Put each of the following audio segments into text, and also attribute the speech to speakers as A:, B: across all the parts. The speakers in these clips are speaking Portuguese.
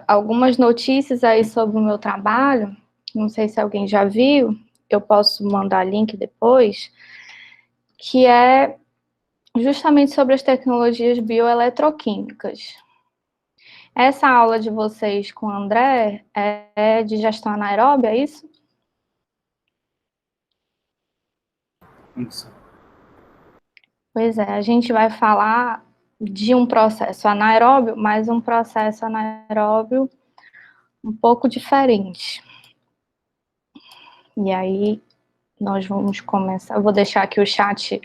A: algumas notícias aí sobre o meu trabalho, não sei se alguém já viu, eu posso mandar link depois, que é justamente sobre as tecnologias bioeletroquímicas. Essa aula de vocês com o André é de gestão anaeróbia, é isso?
B: Isso.
A: Pois é, a gente vai falar de um processo anaeróbio, mas um processo anaeróbio um pouco diferente. E aí, nós vamos começar. Eu vou deixar aqui o chat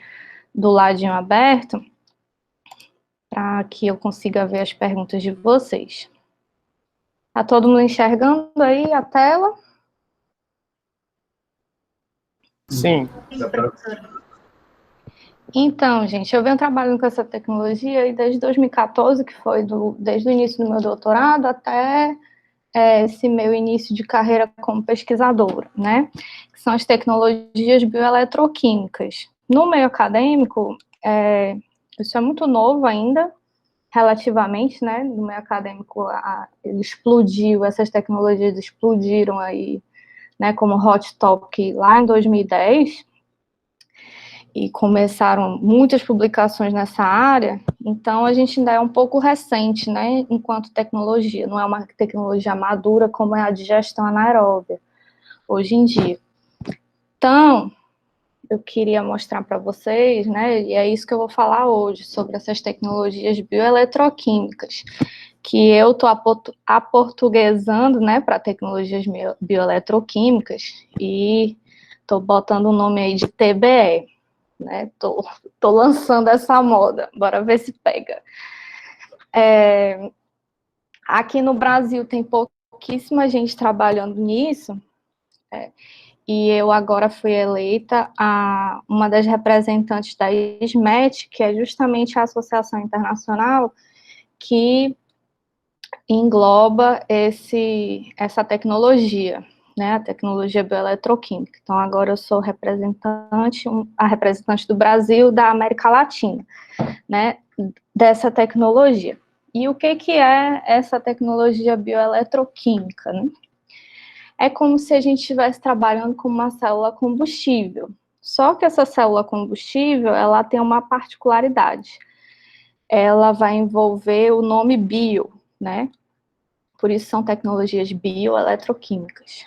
A: do ladinho aberto, para que eu consiga ver as perguntas de vocês. Tá todo mundo enxergando aí a tela?
B: Sim.
A: Então, gente, eu venho trabalhando com essa tecnologia aí desde 2014, que foi desde o início do meu doutorado até esse meu início de carreira como pesquisadora, né? Que são as tecnologias bioeletroquímicas. No meio acadêmico, isso é muito novo ainda, relativamente, né? No meio acadêmico, ele explodiu, essas tecnologias explodiram aí, né? Como hot topic lá em 2010, e começaram muitas publicações nessa área, então a gente ainda é um pouco recente, né, enquanto tecnologia, não é uma tecnologia madura como é a digestão anaeróbia, hoje em dia. Então, eu queria mostrar para vocês, né, e é isso que eu vou falar hoje, sobre essas tecnologias bioeletroquímicas, que eu estou aportuguesando, né, para tecnologias bioeletroquímicas, e estou botando o nome aí de TBE, né? Tô lançando essa moda, bora ver se pega. Aqui no Brasil tem pouquíssima gente trabalhando nisso, e eu agora fui eleita uma das representantes da SMET, que é justamente a associação internacional que engloba essa tecnologia, né, a tecnologia bioeletroquímica. Então, agora eu sou a representante do Brasil, da América Latina, né, dessa tecnologia. E o que é essa tecnologia bioeletroquímica, né? É como se a gente estivesse trabalhando com uma célula combustível. Só que essa célula combustível, ela tem uma particularidade. Ela vai envolver o nome bio, né? Por isso são tecnologias bioeletroquímicas.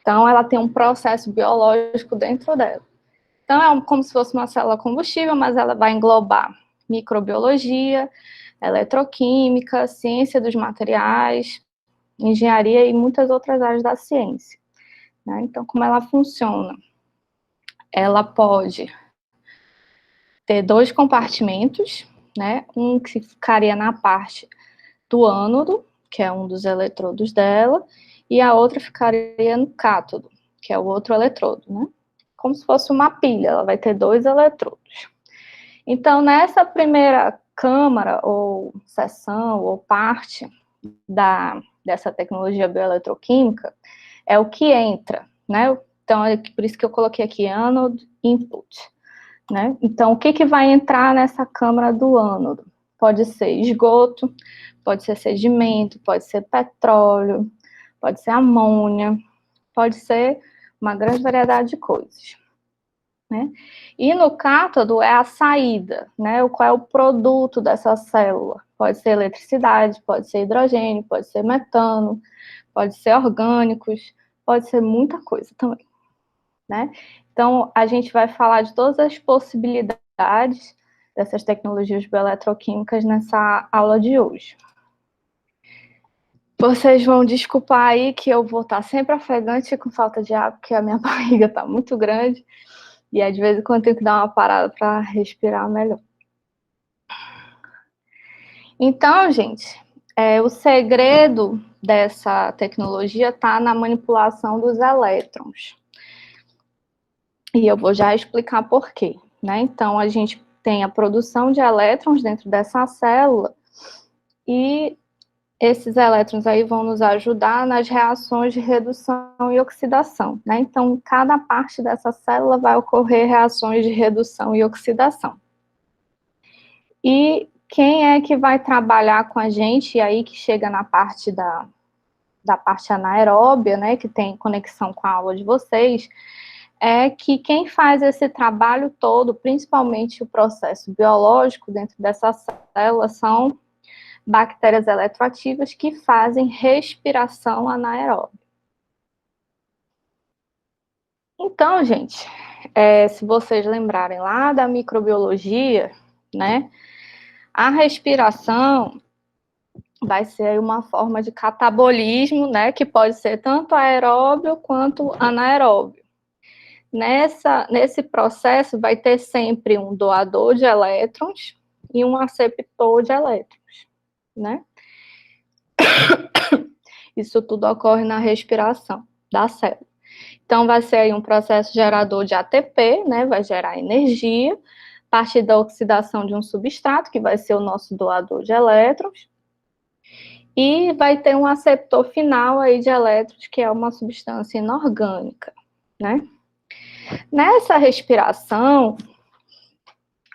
A: Então, ela tem um processo biológico dentro dela. Então, é como se fosse uma célula combustível, mas ela vai englobar microbiologia, eletroquímica, ciência dos materiais, engenharia e muitas outras áreas da ciência, né? Então, como ela funciona? Ela pode ter dois compartimentos, né? Um que ficaria na parte do ânodo, que é um dos eletrodos dela, e a outra ficaria no cátodo, que é o outro eletrodo, né? Como se fosse uma pilha, ela vai ter dois eletrodos. Então, nessa primeira câmara, ou seção, ou parte dessa tecnologia bioeletroquímica, é o que entra, né? Então, é por isso que eu coloquei aqui anode input, né? Então, o que vai entrar nessa câmara do ânodo? Pode ser esgoto, pode ser sedimento, pode ser petróleo, pode ser amônia, pode ser uma grande variedade de coisas, né? E no cátodo é a saída, né? Qual é o produto dessa célula? Pode ser eletricidade, pode ser hidrogênio, pode ser metano, pode ser orgânicos, pode ser muita coisa também, né? Então, a gente vai falar de todas as possibilidades dessas tecnologias bioeletroquímicas nessa aula de hoje. Vocês vão desculpar aí que eu vou estar sempre ofegante e com falta de ar, porque a minha barriga está muito grande, e às vezes eu tenho que dar uma parada para respirar melhor. Então, gente, o segredo dessa tecnologia está na manipulação dos elétrons. E eu vou já explicar por quê, né? Então, a gente tem a produção de elétrons dentro dessa célula, e esses elétrons aí vão nos ajudar nas reações de redução e oxidação, né? Então, em cada parte dessa célula vai ocorrer reações de redução e oxidação. E quem é que vai trabalhar com a gente, e aí que chega na parte da parte anaeróbia, né, que tem conexão com a aula de vocês, é que quem faz esse trabalho todo, principalmente o processo biológico dentro dessas células, são bactérias eletroativas que fazem respiração anaeróbia. Então, gente, se vocês lembrarem lá da microbiologia, né, a respiração vai ser uma forma de catabolismo, né, que pode ser tanto aeróbio quanto anaeróbio. Nesse processo vai ter sempre um doador de elétrons e um aceptor de elétrons, né? Isso tudo ocorre na respiração da célula. Então, vai ser aí um processo gerador de ATP, né? Vai gerar energia, a partir da oxidação de um substrato, que vai ser o nosso doador de elétrons, e vai ter um aceptor final aí de elétrons, que é uma substância inorgânica, né? Nessa respiração,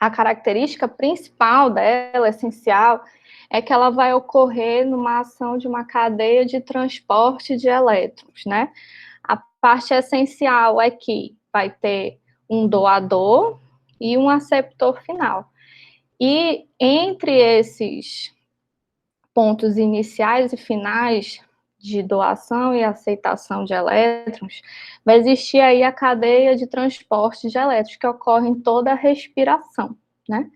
A: a característica principal dela, essencial, é que ela vai ocorrer numa ação de uma cadeia de transporte de elétrons, né? A parte essencial é que vai ter um doador e um aceptor final. E entre esses pontos iniciais e finais de doação e aceitação de elétrons, vai existir aí a cadeia de transporte de elétrons, que ocorre em toda a respiração, né?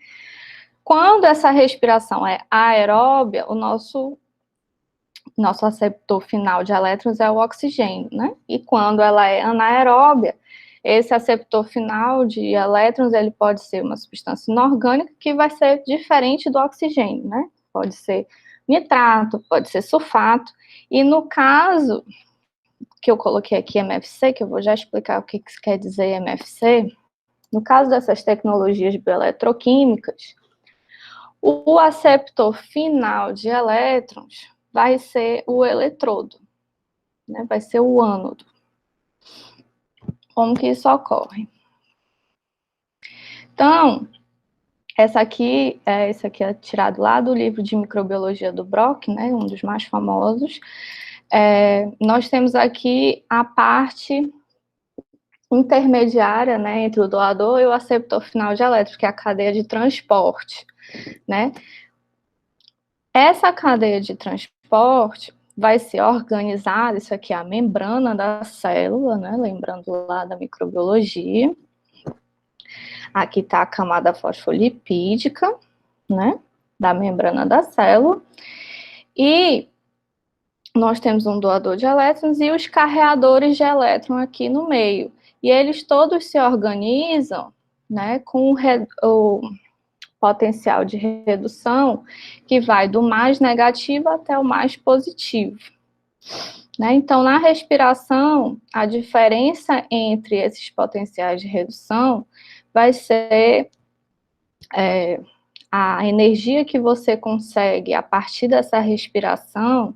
A: Quando essa respiração é aeróbia, o nosso aceptor final de elétrons é o oxigênio, né? E quando ela é anaeróbia, esse aceptor final de elétrons, ele pode ser uma substância inorgânica que vai ser diferente do oxigênio, né? Pode ser nitrato, pode ser sulfato, e no caso que eu coloquei aqui MFC, que eu vou já explicar o que quer dizer MFC, no caso dessas tecnologias bioeletroquímicas, o aceptor final de elétrons vai ser o eletrodo, né? Vai ser o ânodo. Como que isso ocorre? Então, esse aqui é tirado lá do livro de microbiologia do Brock, né? Um dos mais famosos. Nós temos aqui a parte intermediária, né, entre o doador e o aceptor final de elétrons, que é a cadeia de transporte, né? Essa cadeia de transporte vai ser organizada, isso aqui é a membrana da célula, né? Lembrando lá da microbiologia. Aqui está a camada fosfolipídica, né? Da membrana da célula. E nós temos um doador de elétrons e os carreadores de elétron aqui no meio. E eles todos se organizam, né, com o potencial de redução que vai do mais negativo até o mais positivo, né? Então, na respiração, a diferença entre esses potenciais de redução vai ser a energia que você consegue a partir dessa respiração,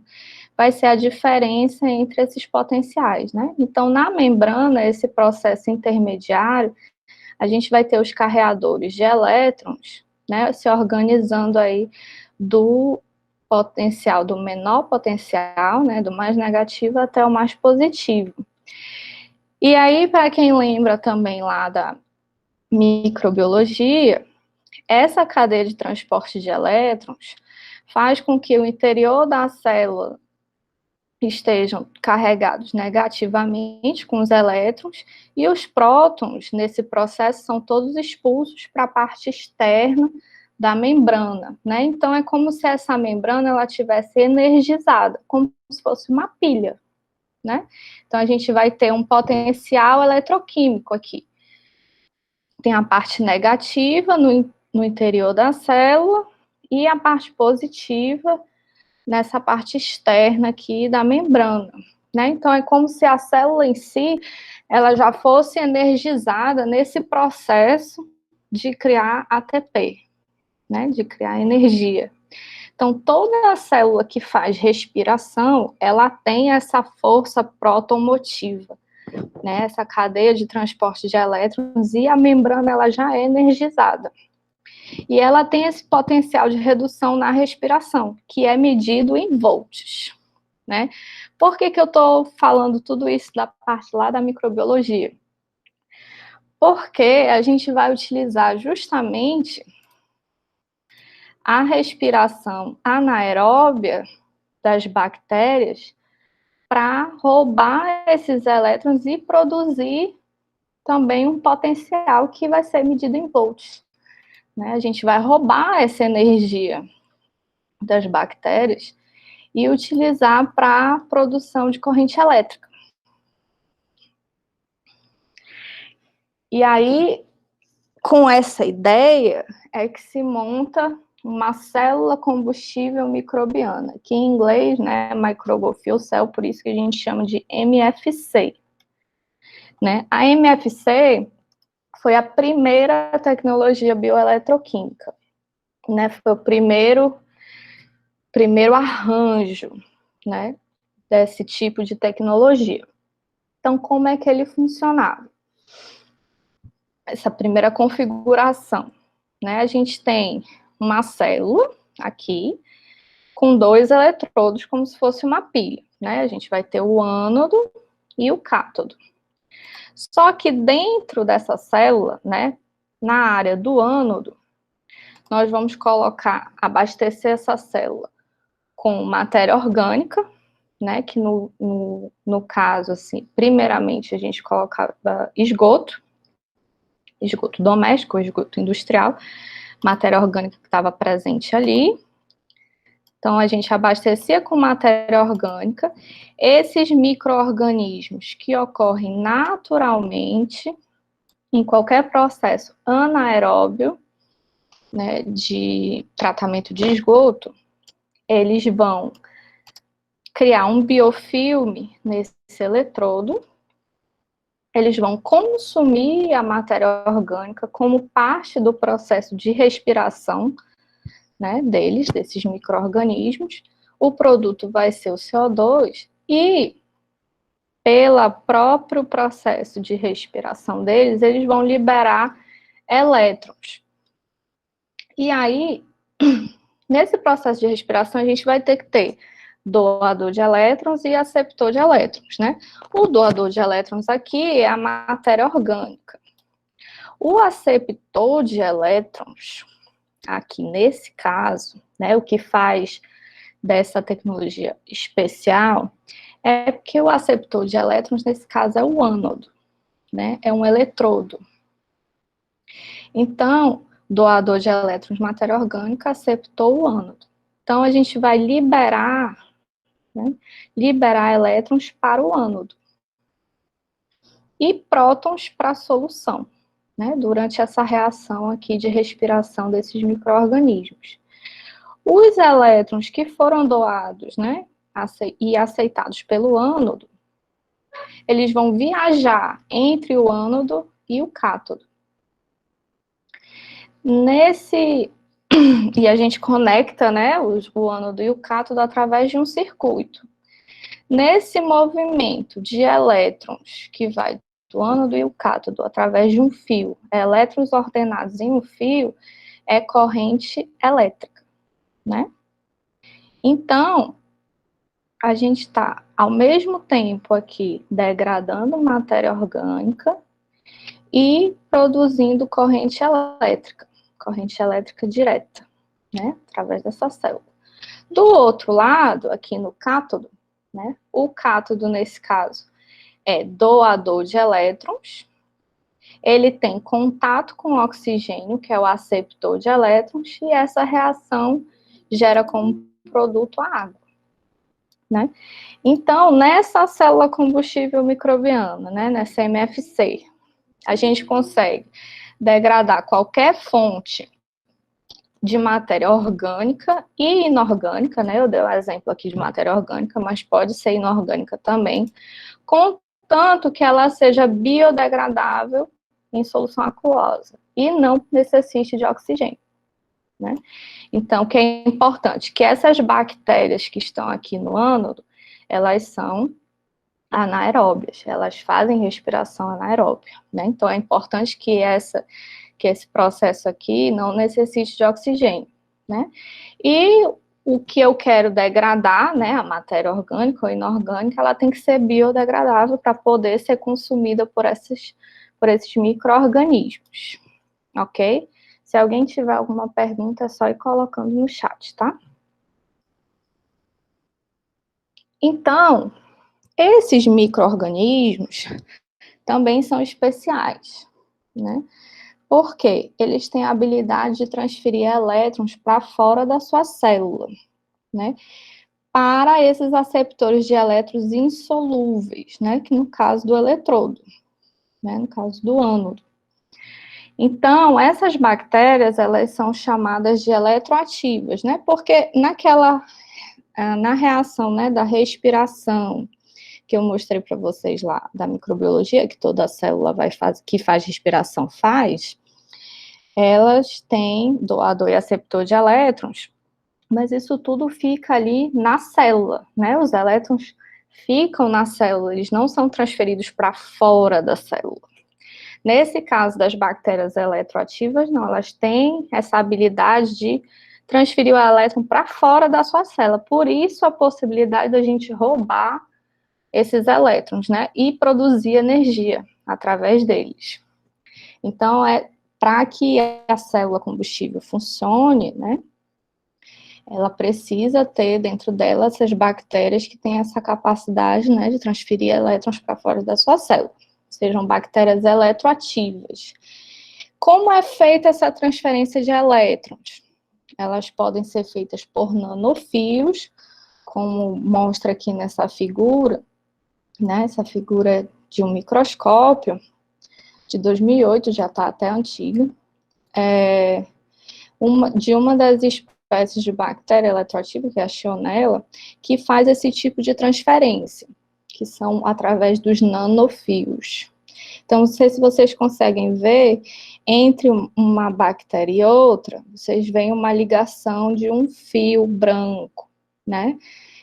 A: vai ser a diferença entre esses potenciais, né? Então, na membrana, esse processo intermediário, a gente vai ter os carreadores de elétrons, né, se organizando aí do potencial, do menor potencial, né, do mais negativo até o mais positivo. E aí, para quem lembra também lá da microbiologia, essa cadeia de transporte de elétrons faz com que o interior da célula estejam carregados negativamente com os elétrons, e os prótons, nesse processo, são todos expulsos para a parte externa da membrana, né? Então, é como se essa membrana ela tivesse energizada, como se fosse uma pilha, né? Então, a gente vai ter um potencial eletroquímico aqui. Tem a parte negativa no interior da célula e a parte positiva nessa parte externa aqui da membrana, né? Então, é como se a célula em si, ela já fosse energizada nesse processo de criar ATP, né? De criar energia. Então, toda a célula que faz respiração, ela tem essa força protomotiva, né? Essa cadeia de transporte de elétrons, e a membrana, ela já é energizada. E ela tem esse potencial de redução na respiração, que é medido em volts, né? Por que que eu estou falando tudo isso da parte lá da microbiologia? Porque a gente vai utilizar justamente a respiração anaeróbia das bactérias para roubar esses elétrons e produzir também um potencial que vai ser medido em volts, né? A gente vai roubar essa energia das bactérias e utilizar para a produção de corrente elétrica. E aí, com essa ideia, é que se monta uma célula combustível microbiana, que em inglês, né, Microbial Fuel Cell, por isso que a gente chama de MFC. Né? A MFC foi a primeira tecnologia bioeletroquímica, né? Foi o primeiro arranjo, né, desse tipo de tecnologia. Então, como é que ele funcionava? Essa primeira configuração, né? A gente tem uma célula aqui com 2 eletrodos, como se fosse uma pilha, né? A gente vai ter o ânodo e o cátodo. Só que dentro dessa célula, né, na área do ânodo, nós vamos abastecer essa célula com matéria orgânica, né, que no caso, assim, primeiramente a gente colocava esgoto doméstico, esgoto industrial, matéria orgânica que estava presente ali. Então, a gente abastecia com matéria orgânica. Esses micro-organismos que ocorrem naturalmente em qualquer processo anaeróbio, né, de tratamento de esgoto, eles vão criar um biofilme nesse eletrodo, eles vão consumir a matéria orgânica como parte do processo de respiração, né, desses micro-organismos. O produto vai ser o CO2 e, pelo próprio processo de respiração deles, eles vão liberar elétrons. E aí, nesse processo de respiração, a gente vai ter que ter doador de elétrons e aceptor de elétrons, né? O doador de elétrons aqui é a matéria orgânica. O aceptor de elétrons, aqui nesse caso, né, o que faz dessa tecnologia especial é que o aceptor de elétrons, nesse caso, é o ânodo, né? É um eletrodo. Então, doador de elétrons, matéria orgânica, aceptou o ânodo. Então, a gente vai liberar, né, elétrons para o ânodo e prótons para a solução, né, durante essa reação aqui de respiração desses micro-organismos. Os elétrons que foram doados, né, e aceitados pelo ânodo, eles vão viajar entre o ânodo e o cátodo. E a gente conecta, né, o ânodo e o cátodo através de um circuito. Nesse movimento de elétrons que vai do ânodo e o cátodo através de um fio, elétrons ordenados em um fio, é corrente elétrica, né? Então, a gente está, ao mesmo tempo aqui, degradando matéria orgânica e produzindo corrente elétrica direta, né, através dessa célula. Do outro lado, aqui no cátodo, né, o cátodo, nesse caso, é doador de elétrons, ele tem contato com o oxigênio, que é o aceptor de elétrons, e essa reação gera como produto a água, né? Então, nessa célula combustível microbiana, né, nessa MFC, a gente consegue degradar qualquer fonte de matéria orgânica e inorgânica, né? Eu dei o exemplo aqui de matéria orgânica, mas pode ser inorgânica também, contanto que ela seja biodegradável em solução aquosa e não necessite de oxigênio, né? Então, o que é importante? Que essas bactérias que estão aqui no ânodo, elas são anaeróbias, elas fazem respiração anaeróbia, né? Então, é importante que que esse processo aqui não necessite de oxigênio, né? E o que eu quero degradar, né, a matéria orgânica ou inorgânica, ela tem que ser biodegradável para poder ser consumida por esses micro-organismos, ok? Se alguém tiver alguma pergunta, é só ir colocando no chat, tá? Então, esses micro-organismos também são especiais, né? Porque eles têm a habilidade de transferir elétrons para fora da sua célula, né? Para esses aceptores de elétrons insolúveis, né? Que no caso do eletrodo, né? No caso do ânodo. Então, essas bactérias, elas são chamadas de eletroativas, né? Porque na reação, né, da respiração, que eu mostrei para vocês lá, da microbiologia, que toda célula que faz respiração faz, elas têm doador e aceptor de elétrons, mas isso tudo fica ali na célula, né? Os elétrons ficam na célula, eles não são transferidos para fora da célula. Nesse caso das bactérias eletroativas, não, elas têm essa habilidade de transferir o elétron para fora da sua célula. Por isso, a possibilidade da gente roubar esses elétrons, né? E produzir energia através deles. Então, para que a célula combustível funcione, né? Ela precisa ter dentro dela essas bactérias que têm essa capacidade, né, de transferir elétrons para fora da sua célula. Sejam bactérias eletroativas. Como é feita essa transferência de elétrons? Elas podem ser feitas por nanofios, como mostra aqui nessa figura, né? Essa figura de um microscópio, de 2008, já está até antiga, de uma das espécies de bactéria eletroativa, que é a Shionella, que faz esse tipo de transferência, que são através dos nanofios. Então, não sei se vocês conseguem ver, entre uma bactéria e outra, vocês veem uma ligação de um fio branco, né?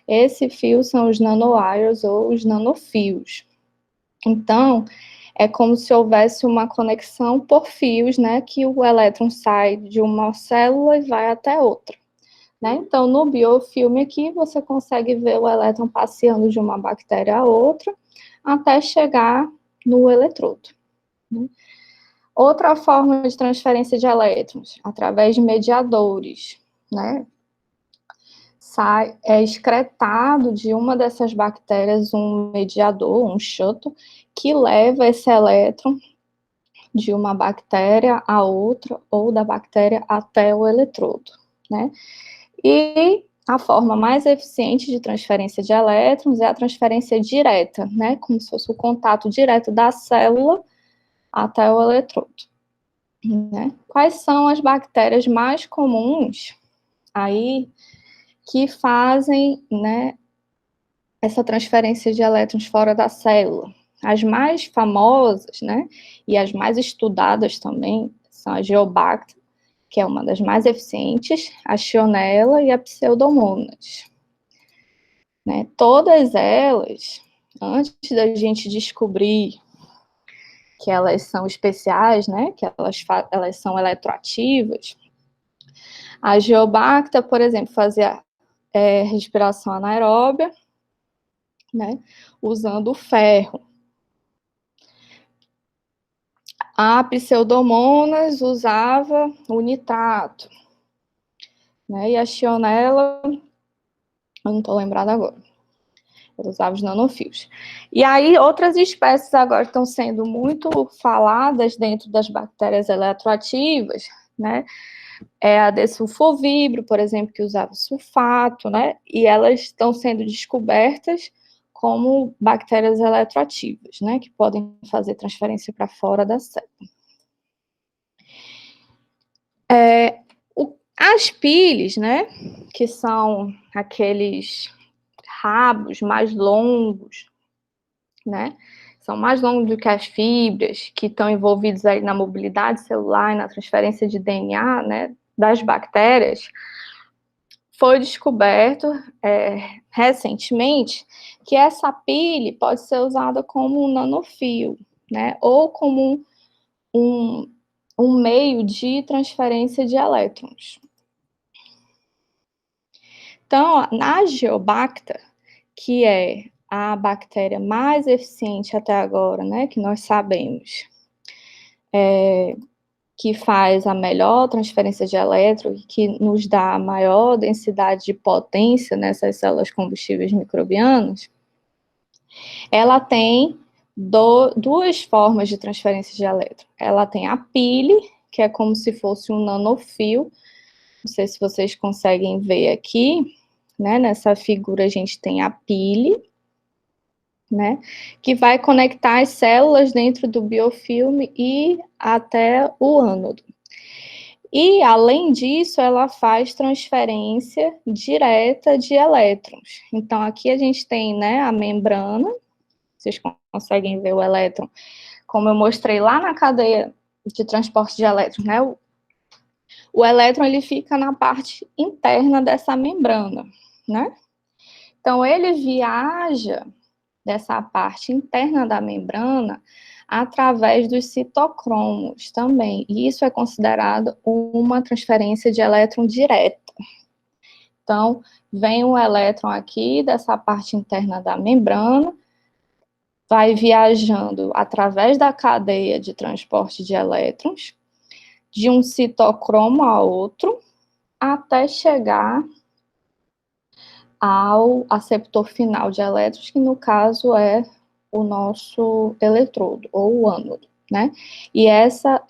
A: Esse fio são os nanowires ou os nanofios. Então, é como se houvesse uma conexão por fios, né? Que o elétron sai de uma célula e vai até outra. Né? Então, no biofilme aqui, você consegue ver o elétron passeando de uma bactéria a outra, até chegar no eletrodo. Né? Outra forma de transferência de elétrons, através de mediadores, né? É excretado de uma dessas bactérias um mediador, um shuttle, que leva esse elétron de uma bactéria a outra, ou da bactéria até o eletrodo, né? E a forma mais eficiente de transferência de elétrons é a transferência direta, né? Como se fosse o contato direto da célula até o eletrodo. Né? Quais são as bactérias mais comuns aí que fazem, né, essa transferência de elétrons fora da célula? As mais famosas, né, e as mais estudadas também são a Geobacter, que é uma das mais eficientes, a Shionella e a Pseudomonas. Né? Todas elas, antes da gente descobrir que elas são especiais, né, que elas são eletroativas, a Geobacter, por exemplo, fazia respiração anaeróbia, né, usando o ferro. A Pseudomonas usava o nitrato, né, e a Shionella, eu não estou lembrada agora, eu usava os nanofios. E aí, outras espécies agora estão sendo muito faladas dentro das bactérias eletroativas, né, é a desulfovibrio, por exemplo, que usava sulfato, né? E elas estão sendo descobertas como bactérias eletroativas, né? Que podem fazer transferência para fora da célula. As piles, né? Que são aqueles rabos mais longos, né? São mais longos do que as fibras, que estão envolvidos aí na mobilidade celular e na transferência de DNA, né? Das bactérias. Foi descoberto recentemente que essa pile pode ser usada como um nanofio, né? Ou como um meio de transferência de elétrons. Então, na Geobacter, que é a bactéria mais eficiente até agora, né, que nós sabemos, que faz a melhor transferência de elétrons, que nos dá a maior densidade de potência nessas células combustíveis microbianas, ela tem duas formas de transferência de elétron. Ela tem a pile, que é como se fosse um nanofio, não sei se vocês conseguem ver aqui, né, nessa figura a gente tem a pile, né, que vai conectar as células dentro do biofilme e até o ânodo. E, além disso, ela faz transferência direta de elétrons. Então, aqui a gente tem, né, a membrana, vocês conseguem ver o elétron, como eu mostrei lá na cadeia de transporte de elétrons, né, o elétron, ele fica na parte interna dessa membrana, né? Então, ele viaja dessa parte interna da membrana através dos citocromos também. E isso é considerado uma transferência de elétron direta. Então, vem o elétron aqui dessa parte interna da membrana, vai viajando através da cadeia de transporte de elétrons, de um citocromo a outro, até chegar ao aceptor final de elétrons, que no caso é o nosso eletrodo, ou o ânodo, né? E essa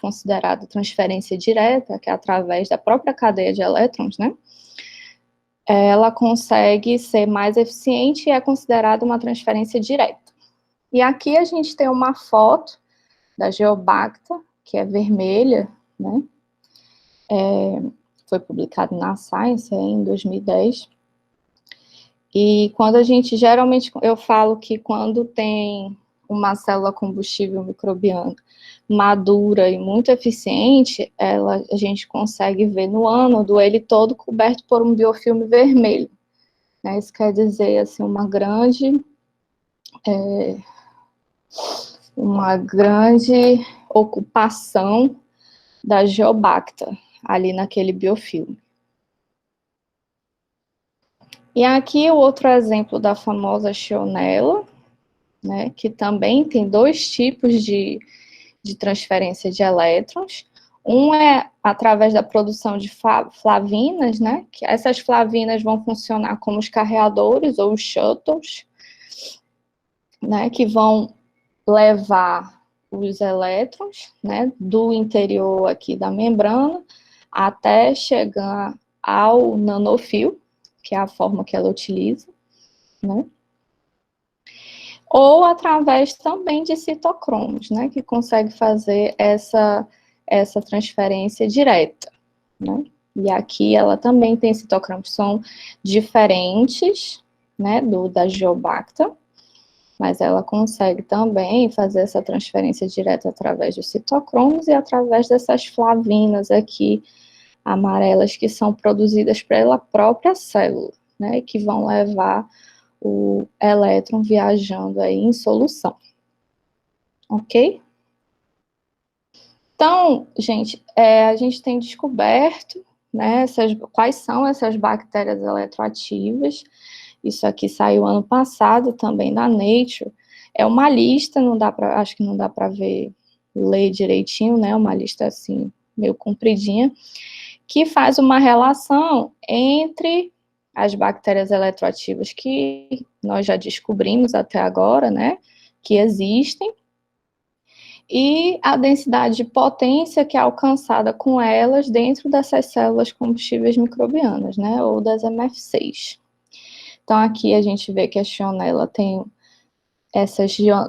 A: considerada transferência direta, que é através da própria cadeia de elétrons, né? Ela consegue ser mais eficiente e é considerada uma transferência direta. E aqui a gente tem uma foto da Geobacter, que é vermelha, né? Foi publicado na Science em 2010. E quando a gente, geralmente, eu falo que quando tem uma célula combustível microbiana madura e muito eficiente, a gente consegue ver no ânodo ele todo coberto por um biofilme vermelho, né? Isso quer dizer, assim, uma grande ocupação da Geobacter ali naquele biofilme. E aqui o outro exemplo da famosa Shionella, né, que também tem dois tipos de transferência de elétrons. Um é através da produção de flavinas, né, que essas flavinas vão funcionar como os carreadores ou os shuttles, né, que vão levar os elétrons, né, do interior aqui da membrana até chegar ao nanofio, que é a forma que ela utiliza, né? Ou através também de citocromos, né, que consegue fazer essa transferência direta, né? E aqui ela também tem citocromos, são diferentes, né, da Geobacter, mas ela consegue também fazer essa transferência direta através dos citocromos e através dessas flavinas aqui, amarelas, que são produzidas pela própria célula, né, que vão levar o elétron viajando aí em solução. Ok? Então, gente, a gente tem descoberto, né, quais são essas bactérias eletroativas. Isso aqui saiu ano passado também na Nature. É uma lista, acho que não dá para ler direitinho, né? Uma lista assim, meio compridinha, que faz uma relação entre as bactérias eletroativas que nós já descobrimos até agora, né? Que existem, e a densidade de potência que é alcançada com elas dentro dessas células combustíveis microbianas, né? Ou das MF6. Então, aqui a gente vê que a Shionella tem essa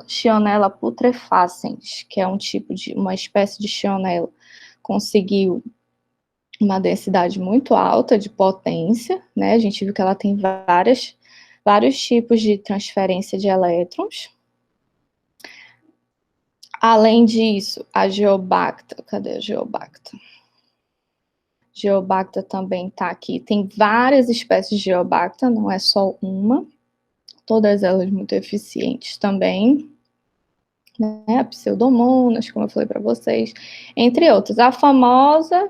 A: Shionella putrefacens, que é uma espécie de Shionella, conseguiu uma densidade muito alta de potência, né? A gente viu que ela tem vários tipos de transferência de elétrons. Além disso, a Geobacter, cadê a Geobacter? Geobacter também está aqui. Tem várias espécies de Geobacter, não é só uma. Todas elas muito eficientes também, né? A Pseudomonas, como eu falei para vocês, entre outros. A famosa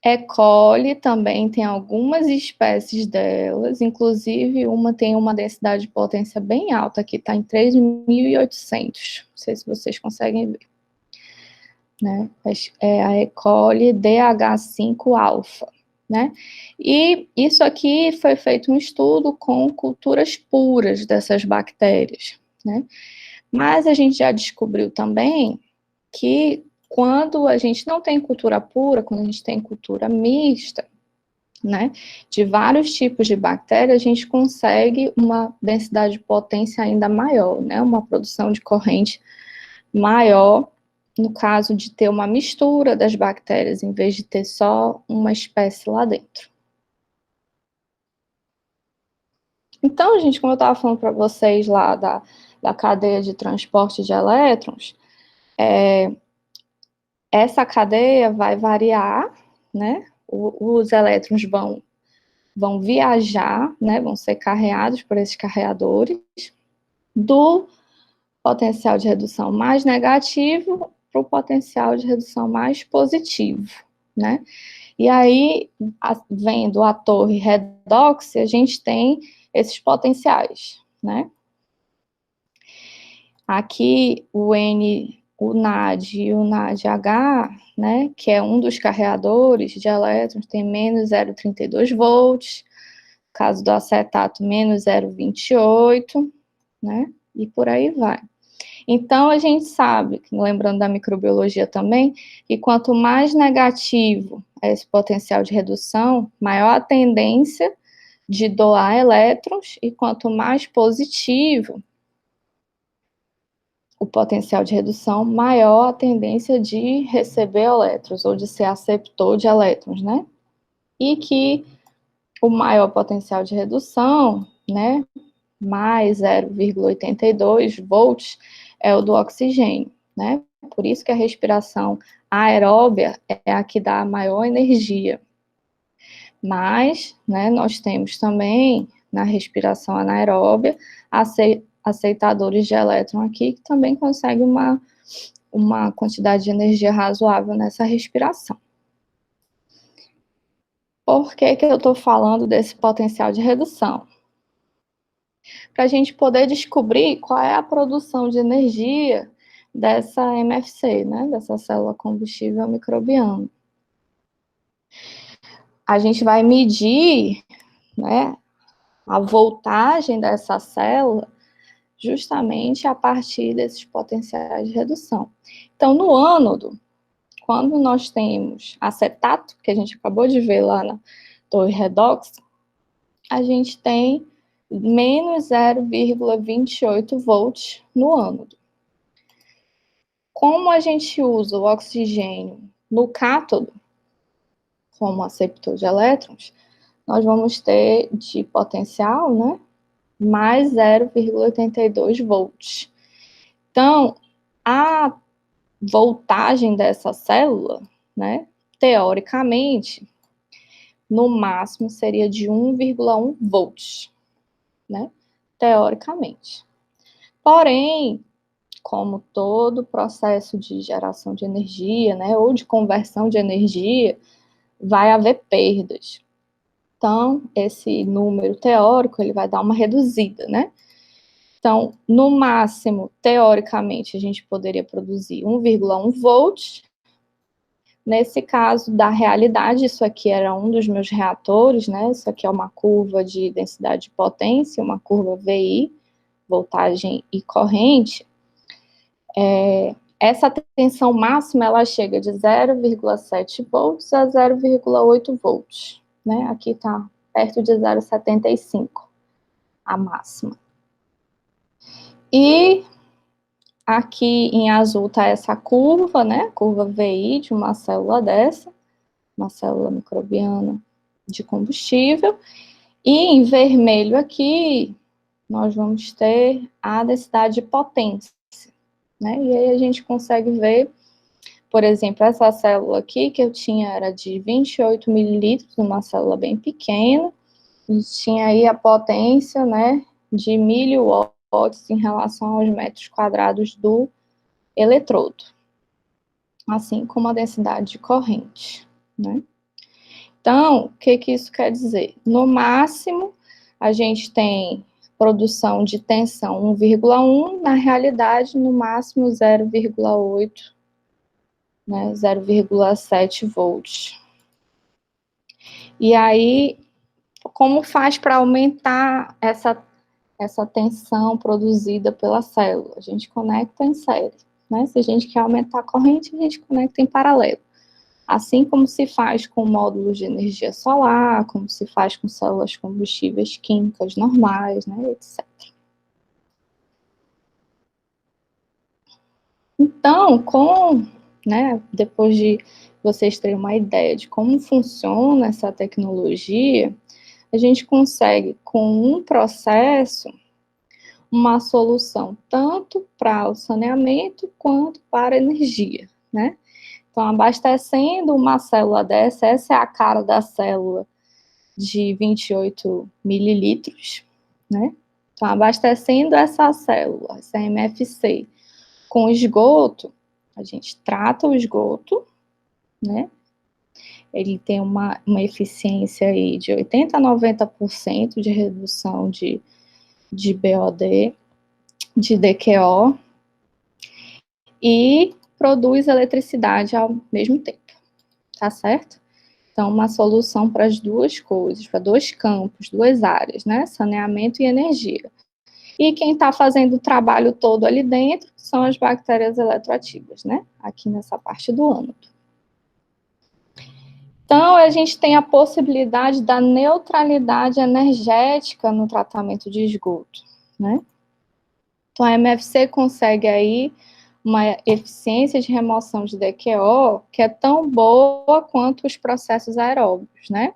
A: E. coli também tem algumas espécies delas, inclusive uma tem uma densidade de potência bem alta, que está em 3.800. Não sei se vocês conseguem ver. Né? É a E. coli DH5-alfa. Né? E isso aqui foi feito um estudo com culturas puras dessas bactérias. Né? Mas a gente já descobriu também que quando a gente não tem cultura pura, quando a gente tem cultura mista, né, de vários tipos de bactérias, a gente consegue uma densidade de potência ainda maior, né, uma produção de corrente maior, no caso de ter uma mistura das bactérias, em vez de ter só uma espécie lá dentro. Então, gente, como eu estava falando para vocês lá da cadeia de transporte de elétrons, essa cadeia vai variar, né? Os elétrons vão viajar, né? Vão ser carreados por esses carreadores do potencial de redução mais negativo para o potencial de redução mais positivo, né? E aí, vendo a torre redox, a gente tem esses potenciais, né? Aqui, o NAD e o NADH, né, que é um dos carreadores de elétrons, tem menos 0,32 volts, caso do acetato, menos 0,28, né, e por aí vai. Então, a gente sabe, lembrando da microbiologia também, que quanto mais negativo é esse potencial de redução, maior a tendência de doar elétrons, e quanto mais positivo o potencial de redução, maior a tendência de receber elétrons, ou de ser aceptor de elétrons, né? E que o maior potencial de redução, né, mais 0,82 volts, é o do oxigênio, né? Por isso que a respiração aeróbia é a que dá a maior energia. Mas, né, nós temos também, na respiração anaeróbia, aceitadores de elétron aqui, que também conseguem uma quantidade de energia razoável nessa respiração. Por que eu estou falando desse potencial de redução? Para a gente poder descobrir qual é a produção de energia dessa MFC, né, dessa célula combustível microbiana. A gente vai medir, né, a voltagem dessa célula justamente a partir desses potenciais de redução. Então, no ânodo, quando nós temos acetato, que a gente acabou de ver lá na torre redox, a gente tem menos 0,28 volts no ânodo. Como a gente usa o oxigênio no cátodo, como aceptor de elétrons, nós vamos ter de potencial, né, mais 0,82 volts. Então, a voltagem dessa célula, né, teoricamente, no máximo seria de 1,1 volts, né, teoricamente. Porém, como todo processo de geração de energia, né, ou de conversão de energia, vai haver perdas. Então, esse número teórico, ele vai dar uma reduzida, né? Então, no máximo, teoricamente, a gente poderia produzir 1,1 volts. Nesse caso da realidade, isso aqui era um dos meus reatores, né? Isso aqui é uma curva de densidade de potência, uma curva VI, voltagem e corrente. Essa tensão máxima, ela chega de 0,7 volts a 0,8 volts, né? Aqui está perto de 0,75, a máxima. E aqui em azul está essa curva, né? Curva VI de uma célula dessa, uma célula microbiana de combustível. E em vermelho aqui, nós vamos ter a densidade de potência, né? E aí a gente consegue ver, por exemplo, essa célula aqui que eu tinha era de 28 mililitros, uma célula bem pequena, e tinha aí a potência, né, de 1000 watts watts em relação aos metros quadrados do eletrodo, assim como a densidade de corrente, né? Então, o que isso quer dizer? No máximo, a gente tem produção de tensão 1,1, na realidade, no máximo 0,8, né, 0,7 volts. E aí, como faz para aumentar essa tensão produzida pela célula? A gente conecta em série, né? Se a gente quer aumentar a corrente, a gente conecta em paralelo. Assim como se faz com módulos de energia solar, como se faz com células combustíveis químicas normais, né, etc. Então, depois de vocês terem uma ideia de como funciona essa tecnologia, a gente consegue, com um processo, uma solução tanto para o saneamento quanto para a energia, né? Então, abastecendo uma célula dessa, essa é a cara da célula de 28 mililitros, né? Então, abastecendo essa célula, essa MFC, com esgoto, a gente trata o esgoto, né? Ele tem uma eficiência aí de 80% a 90% de redução de BOD, de DQO, e produz eletricidade ao mesmo tempo, tá certo? Então, uma solução para as duas coisas, para dois campos, duas áreas, né? Saneamento e energia. E quem está fazendo o trabalho todo ali dentro são as bactérias eletroativas, né? Aqui nessa parte do ânodo. Então, a gente tem a possibilidade da neutralidade energética no tratamento de esgoto, né? Então, a MFC consegue aí uma eficiência de remoção de DQO que é tão boa quanto os processos aeróbios, né?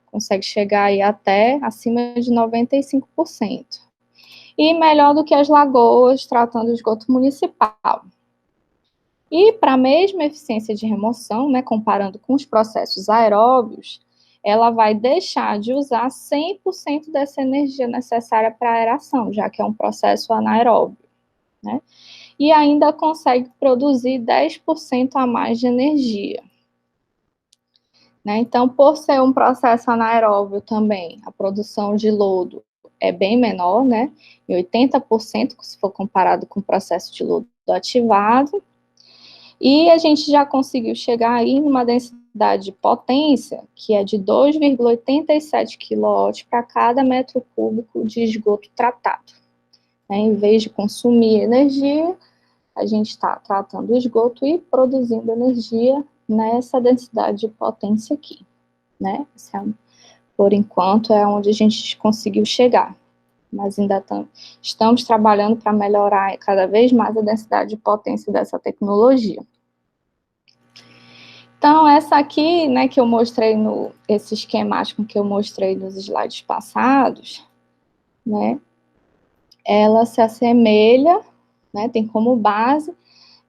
A: Consegue chegar aí até acima de 95%. E melhor do que as lagoas tratando o esgoto municipal. E para a mesma eficiência de remoção, né, comparando com os processos aeróbios, ela vai deixar de usar 100% dessa energia necessária para a aeração, já que é um processo anaeróbio, né? E ainda consegue produzir 10% a mais de energia. Né? Então, por ser um processo anaeróbio também, a produção de lodo é bem menor, né? Em 80%, se for comparado com o processo de lodo ativado. E a gente já conseguiu chegar aí numa densidade de potência que é de 2,87 kW para cada metro cúbico de esgoto tratado. Né? Em vez de consumir energia, a gente está tratando o esgoto e produzindo energia nessa densidade de potência aqui, né? Por enquanto, é onde a gente conseguiu chegar. Mas ainda estamos trabalhando para melhorar cada vez mais a densidade de potência dessa tecnologia. Então, essa aqui, né, que eu mostrei esse esquemático que eu mostrei nos slides passados, né, ela se assemelha, né, tem como base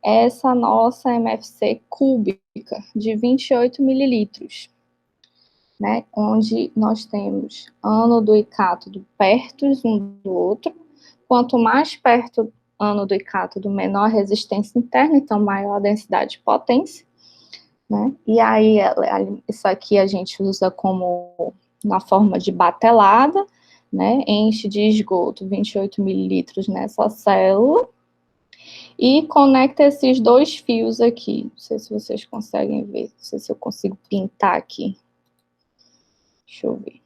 A: essa nossa MFC cúbica de 28 mililitros, né, onde nós temos ânodo e cátodo perto um do outro. Quanto mais perto ânodo e cátodo, menor a resistência interna, então maior a densidade de potência, né, e aí isso aqui a gente usa como na forma de batelada, né, enche de esgoto 28 mililitros nessa célula, e conecta esses dois fios aqui. Não sei se vocês conseguem ver, não sei se eu consigo pintar aqui. Deixa eu ver.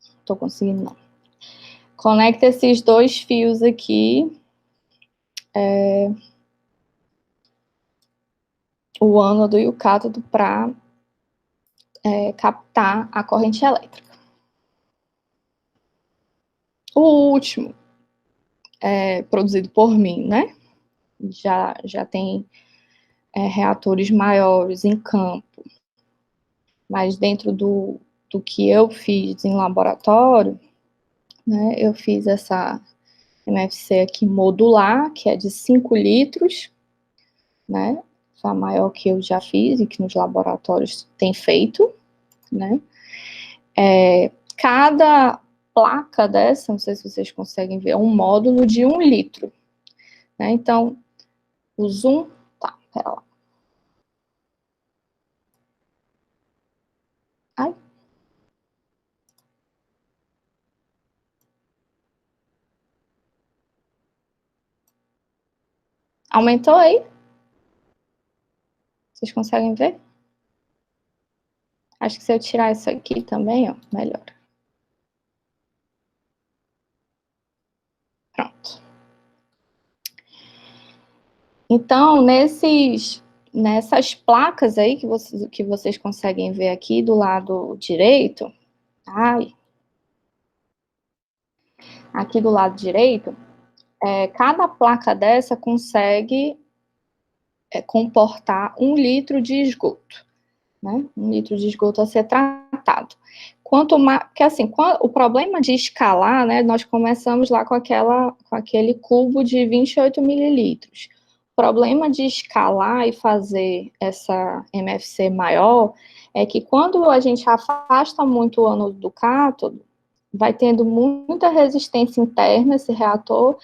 A: Não tô conseguindo, não. Conecta esses dois fios aqui. O ânodo e o cátodo para captar a corrente elétrica. O último, produzido por mim, né? Já tem reatores maiores em campo, mas dentro do que eu fiz em laboratório, né, eu fiz essa MFC aqui modular, que é de 5 litros, né, foi a maior que eu já fiz e que nos laboratórios tem feito, né. Cada placa dessa, não sei se vocês conseguem ver, é um módulo de 1 litro. Né? Então, o zoom... Tá, pera lá. Ai. Aumentou aí? Vocês conseguem ver? Acho que se eu tirar isso aqui também, ó, melhora. Pronto. Então, nessas placas aí que vocês conseguem ver aqui do lado direito, aqui do lado direito, cada placa dessa consegue comportar 1 litro de esgoto, né? 1 litro de esgoto a ser tratado. Quanto mais, porque assim, o problema de escalar, né, nós começamos lá com aquele cubo de 28 mililitros. O problema de escalar e fazer essa MFC maior é que quando a gente afasta muito o ânodo do cátodo, vai tendo muita resistência interna esse reator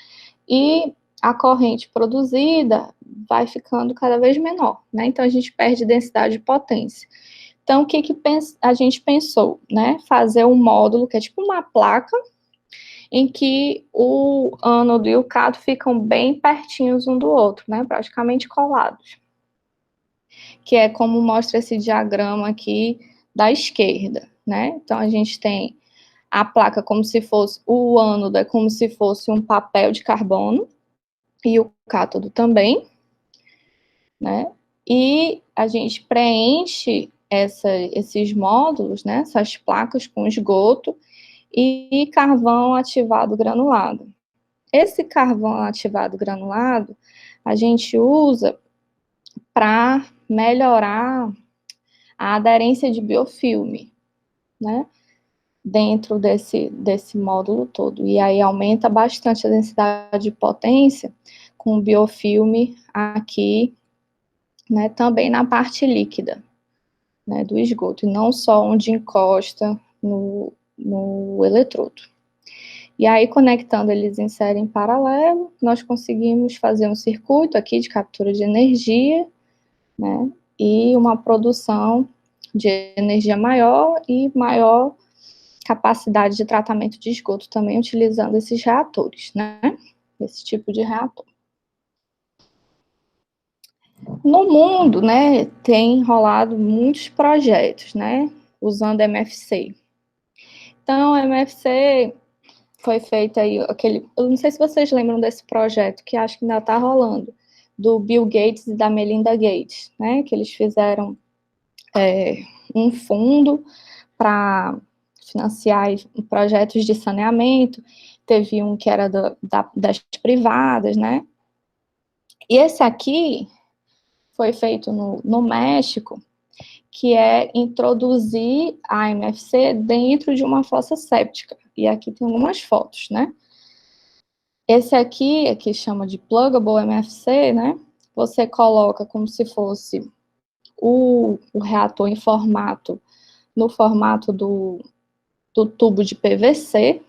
A: e a corrente produzida vai ficando cada vez menor, né? Então a gente perde densidade e potência. Então, o que a gente pensou, né? Fazer um módulo que é tipo uma placa, em que o ânodo e o cátodo ficam bem pertinhos um do outro, né? Praticamente colados. Que é como mostra esse diagrama aqui da esquerda, né? Então, a gente tem a placa como se fosse, o ânodo é como se fosse um papel de carbono, e o cátodo também, né? E a gente preenche esses módulos, né, essas placas com esgoto e carvão ativado granulado. Esse carvão ativado granulado a gente usa para melhorar a aderência de biofilme, né, dentro desse módulo todo. E aí aumenta bastante a densidade de potência com o biofilme aqui, né, também na parte líquida, né, do esgoto, e não só onde encosta no eletrodo. E aí, conectando eles em série em paralelo, nós conseguimos fazer um circuito aqui de captura de energia, né, e uma produção de energia maior e maior capacidade de tratamento de esgoto também utilizando esses reatores, né, esse tipo de reator. No mundo, né, tem rolado muitos projetos, né, usando MFC. Então, a MFC foi feita aí, eu não sei se vocês lembram desse projeto, que acho que ainda está rolando, do Bill Gates e da Melinda Gates, né, que eles fizeram um fundo para financiar projetos de saneamento, teve um que era das privadas, né, e esse aqui foi feito no México, que é introduzir a MFC dentro de uma fossa séptica. E aqui tem algumas fotos, né? Esse aqui chama de Pluggable MFC, né? Você coloca como se fosse o reator no formato do tubo de PVC,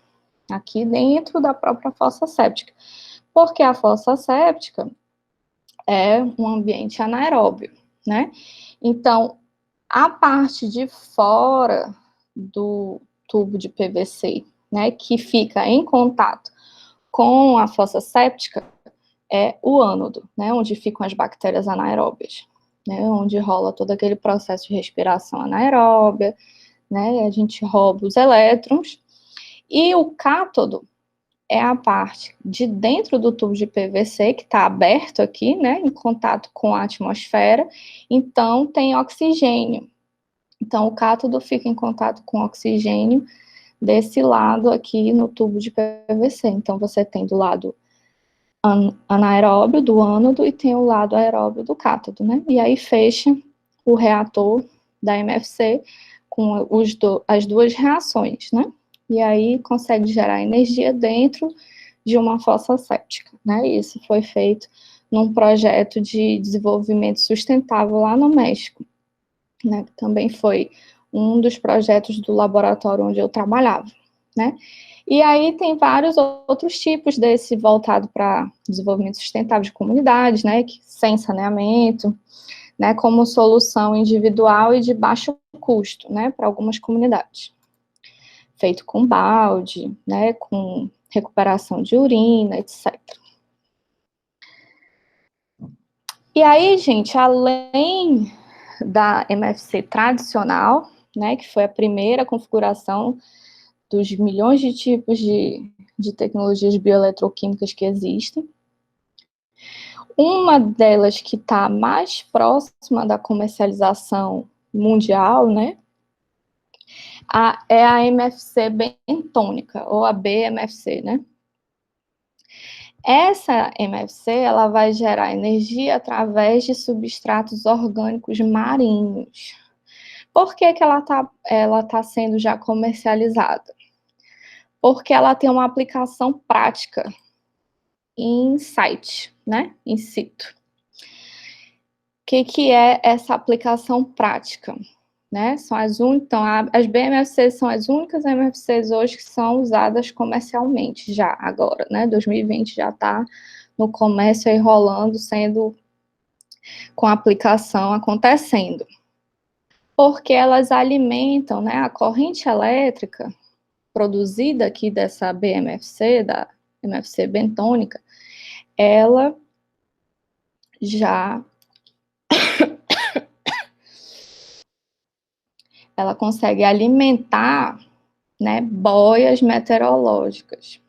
A: aqui dentro da própria fossa séptica. Porque a fossa séptica é um ambiente anaeróbio, né? Então, a parte de fora do tubo de PVC, né, que fica em contato com a fossa séptica, é o ânodo, né, onde ficam as bactérias anaeróbias, né, onde rola todo aquele processo de respiração anaeróbia, né, a gente rouba os elétrons, e o cátodo é a parte de dentro do tubo de PVC, que está aberto aqui, né, em contato com a atmosfera, então tem oxigênio. Então, o cátodo fica em contato com oxigênio desse lado aqui no tubo de PVC. Então, você tem do lado anaeróbio do ânodo e tem o lado aeróbio do cátodo, né? E aí fecha o reator da MFC com as duas reações, né? E aí consegue gerar energia dentro de uma fossa séptica, né? Isso foi feito num projeto de desenvolvimento sustentável lá no México, né? Que também foi um dos projetos do laboratório onde eu trabalhava, né? E aí tem vários outros tipos desse voltado para desenvolvimento sustentável de comunidades, né, sem saneamento, né, como solução individual e de baixo custo, né, para algumas comunidades. Feito com balde, né, com recuperação de urina, etc. E aí, gente, além da MFC tradicional, né, que foi a primeira configuração dos milhões de tipos de tecnologias bioeletroquímicas que existem, uma delas que está mais próxima da comercialização mundial, né, é a MFC bentônica, ou a BMFC, né? Essa MFC, ela vai gerar energia através de substratos orgânicos marinhos. Por que que ela tá sendo já comercializada? Porque ela tem uma aplicação prática em site, né? In situ. O que é essa aplicação prática? Né? Então, as BMFCs são as únicas MFCs hoje que são usadas comercialmente, já agora, né? 2020 já está no comércio aí rolando, sendo com a aplicação acontecendo. Porque elas alimentam, né, a corrente elétrica produzida aqui dessa BMFC, da MFC bentônica, ela já ela consegue alimentar, né, boias meteorológicas,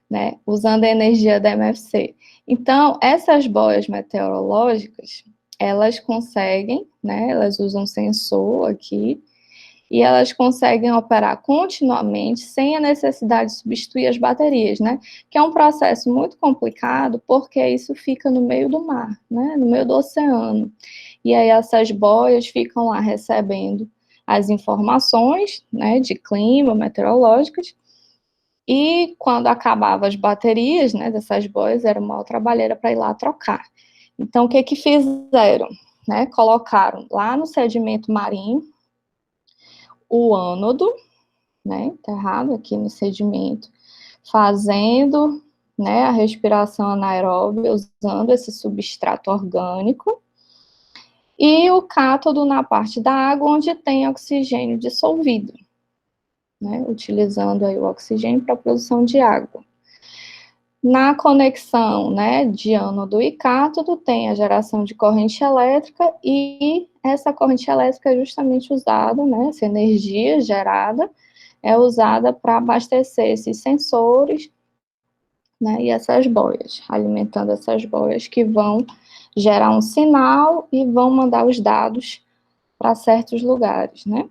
A: né, usando a energia da MFC. Então, essas boias meteorológicas, elas conseguem, né, elas usam sensor aqui, e elas conseguem operar continuamente sem a necessidade de substituir as baterias, né? Que é um processo muito complicado, porque isso fica no meio do mar, né? No meio do oceano. E aí essas boias ficam lá recebendo as informações, né, de clima, meteorológicas, e quando acabava as baterias, né, dessas boias, era uma outra trabalheira para ir lá trocar. Então, o que que fizeram? Né? Colocaram lá no sedimento marinho o ânodo, né, enterrado aqui no sedimento, fazendo, né, a respiração anaeróbia, usando esse substrato orgânico, e o cátodo na parte da água, onde tem oxigênio dissolvido, né, utilizando aí o oxigênio para a produção de água. Na conexão, né, de ânodo e cátodo, tem a geração de corrente elétrica, e essa corrente elétrica é justamente usada, né, essa energia gerada, é usada para abastecer esses sensores, né, e essas boias, alimentando essas boias que vão gerar um sinal e vão mandar os dados para certos lugares, né.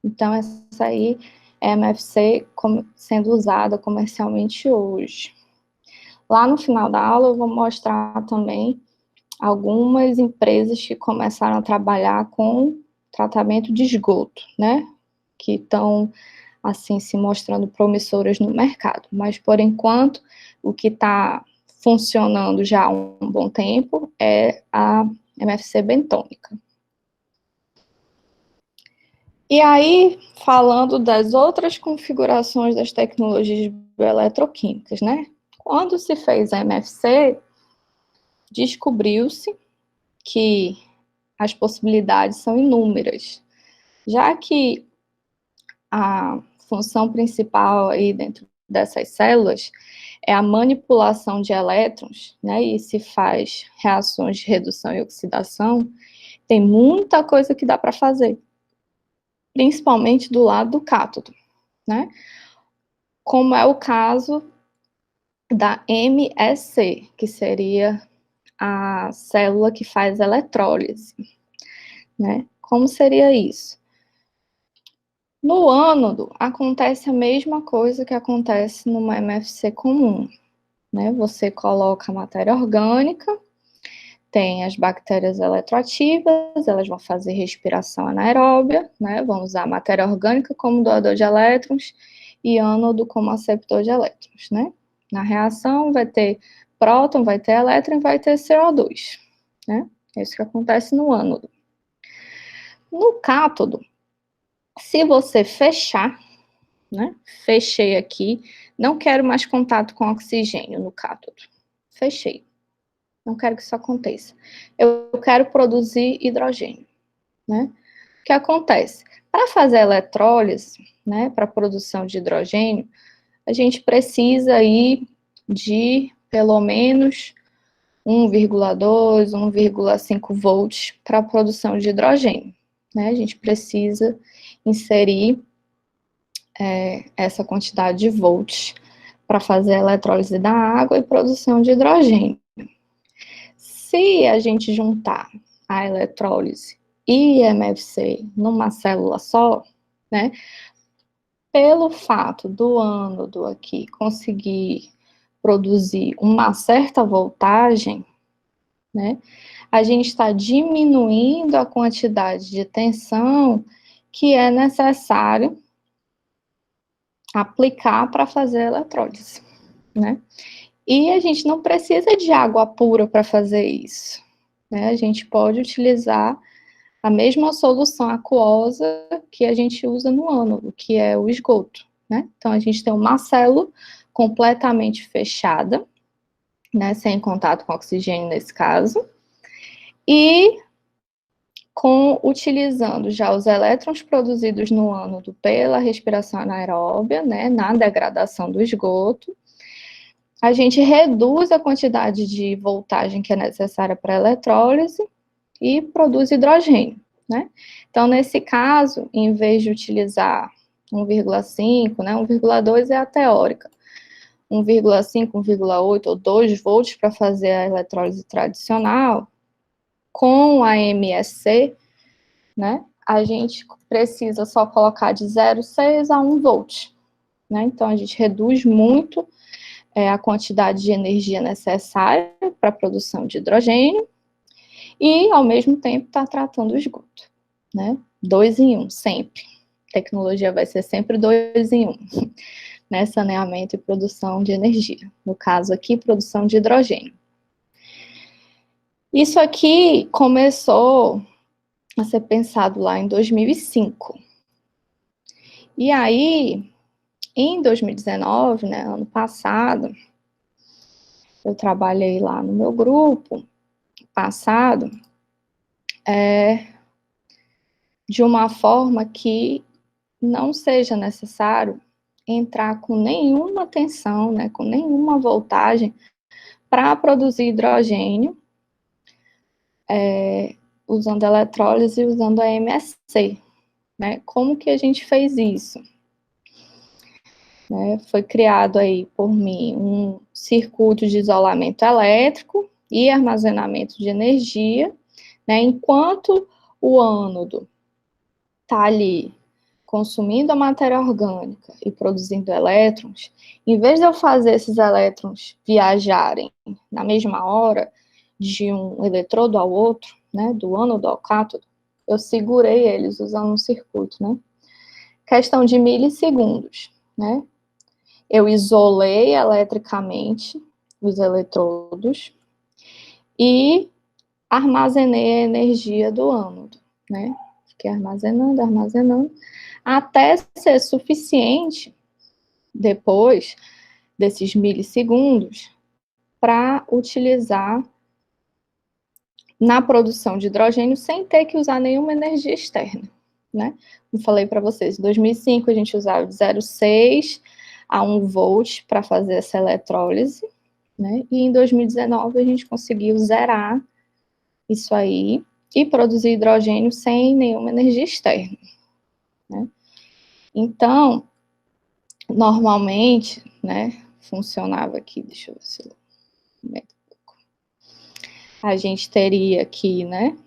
A: Então, essa aí é a MFC sendo usada comercialmente hoje. Lá no final da aula eu vou mostrar também algumas empresas que começaram a trabalhar com tratamento de esgoto, né, que estão, assim, se mostrando promissoras no mercado. Mas, por enquanto, o que está funcionando já há um bom tempo é a MFC bentônica. E aí, falando das outras configurações das tecnologias bioeletroquímicas, né? Quando se fez a MFC, descobriu-se que as possibilidades são inúmeras, já que a função principal aí dentro dessas células é a manipulação de elétrons, né, e se faz reações de redução e oxidação, tem muita coisa que dá para fazer, principalmente do lado do cátodo, né, como é o caso da MSC, que seria a célula que faz eletrólise, né? Como seria isso? No ânodo, acontece a mesma coisa que acontece numa MFC comum, né? Você coloca a matéria orgânica, tem as bactérias eletroativas, elas vão fazer respiração anaeróbia, né? Vão usar a matéria orgânica como doador de elétrons e ânodo como aceptor de elétrons, né? Na reação vai ter próton, vai ter elétron e vai ter CO2, né? É isso que acontece no ânodo. No cátodo, Se você fechar, né? Fechei aqui, não quero mais contato com oxigênio no cátodo. Fechei. Não quero que isso aconteça. Eu quero produzir hidrogênio, né? O que acontece? Para fazer eletrólise, né, para a produção de hidrogênio, a gente precisa aí de pelo menos 1,2, 1,5 volts para a produção de hidrogênio, né? A gente precisa inserir essa quantidade de volts para fazer a eletrólise da água e produção de hidrogênio. Se a gente juntar a eletrólise e MFC numa célula só, né, pelo fato do ânodo aqui conseguir produzir uma certa voltagem, né, a gente está diminuindo a quantidade de tensão que é necessário aplicar para fazer a eletrólise, né? E a gente não precisa de água pura para fazer isso, né? A gente pode utilizar a mesma solução aquosa que a gente usa no ânodo, que é o esgoto, né? Então, a gente tem uma célula completamente fechada, né, sem contato com oxigênio nesse caso, e utilizando já os elétrons produzidos no ânodo pela respiração anaeróbia, né, na degradação do esgoto, a gente reduz a quantidade de voltagem que é necessária para a eletrólise e produz hidrogênio, né? Então, nesse caso, em vez de utilizar 1,5, né, 1,2 é a teórica, 1,5, 1,8 ou 2 volts para fazer a eletrólise tradicional, com a MSC, né, a gente precisa só colocar de 0,6 a 1 volt, né? Então, a gente reduz muito a quantidade de energia necessária para a produção de hidrogênio e, ao mesmo tempo, está tratando o esgoto, né? 2 em 1, sempre. A tecnologia vai ser sempre 2 em 1, né? Saneamento e produção de energia. No caso aqui, produção de hidrogênio. Isso aqui começou a ser pensado lá em 2005. E aí, em 2019, né, ano passado, eu trabalhei lá no meu grupo passado, de uma forma que não seja necessário entrar com nenhuma tensão, né, com nenhuma voltagem para produzir hidrogênio, usando eletrólise e usando a MSC, né? Como que a gente fez isso? Foi criado aí por mim um circuito de isolamento elétrico e armazenamento de energia, né? Enquanto o ânodo está ali consumindo a matéria orgânica e produzindo elétrons, em vez de eu fazer esses elétrons viajarem na mesma hora de um eletrodo ao outro, né, do ânodo ao cátodo, eu segurei eles usando um circuito, né? Questão de milissegundos, né? Eu isolei eletricamente os eletrodos e armazenei a energia do ânodo, né? Fiquei armazenando, até ser suficiente, depois desses milissegundos, para utilizar na produção de hidrogênio sem ter que usar nenhuma energia externa, né? Como falei para vocês, em 2005 a gente usava de 0,6 a 1 volt para fazer essa eletrólise, né? E em 2019 a gente conseguiu zerar isso aí e produzir hidrogênio sem nenhuma energia externa, né? Então, normalmente, né, funcionava aqui, deixa eu ver se eu meto um pouco. A gente teria aqui, né,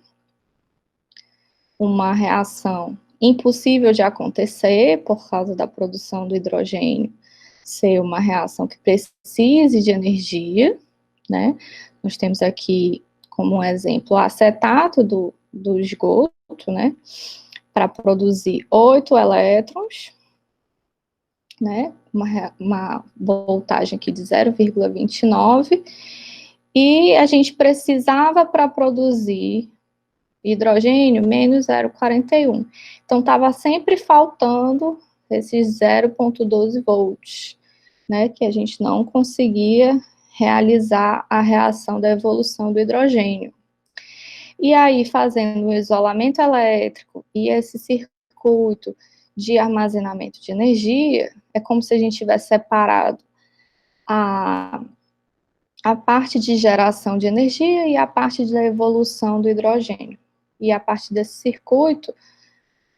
A: uma reação impossível de acontecer por causa da produção do hidrogênio ser uma reação que precise de energia, né? Nós temos aqui como um exemplo o acetato do esgoto, né? Para produzir 8 elétrons, né? Uma voltagem aqui de 0,29, e a gente precisava para produzir hidrogênio, menos 0,41. Então, estava sempre faltando esses 0,12 volts, né, que a gente não conseguia realizar a reação da evolução do hidrogênio. E aí, fazendo o isolamento elétrico e esse circuito de armazenamento de energia, é como se a gente tivesse separado a parte de geração de energia e a parte da evolução do hidrogênio. E a partir desse circuito,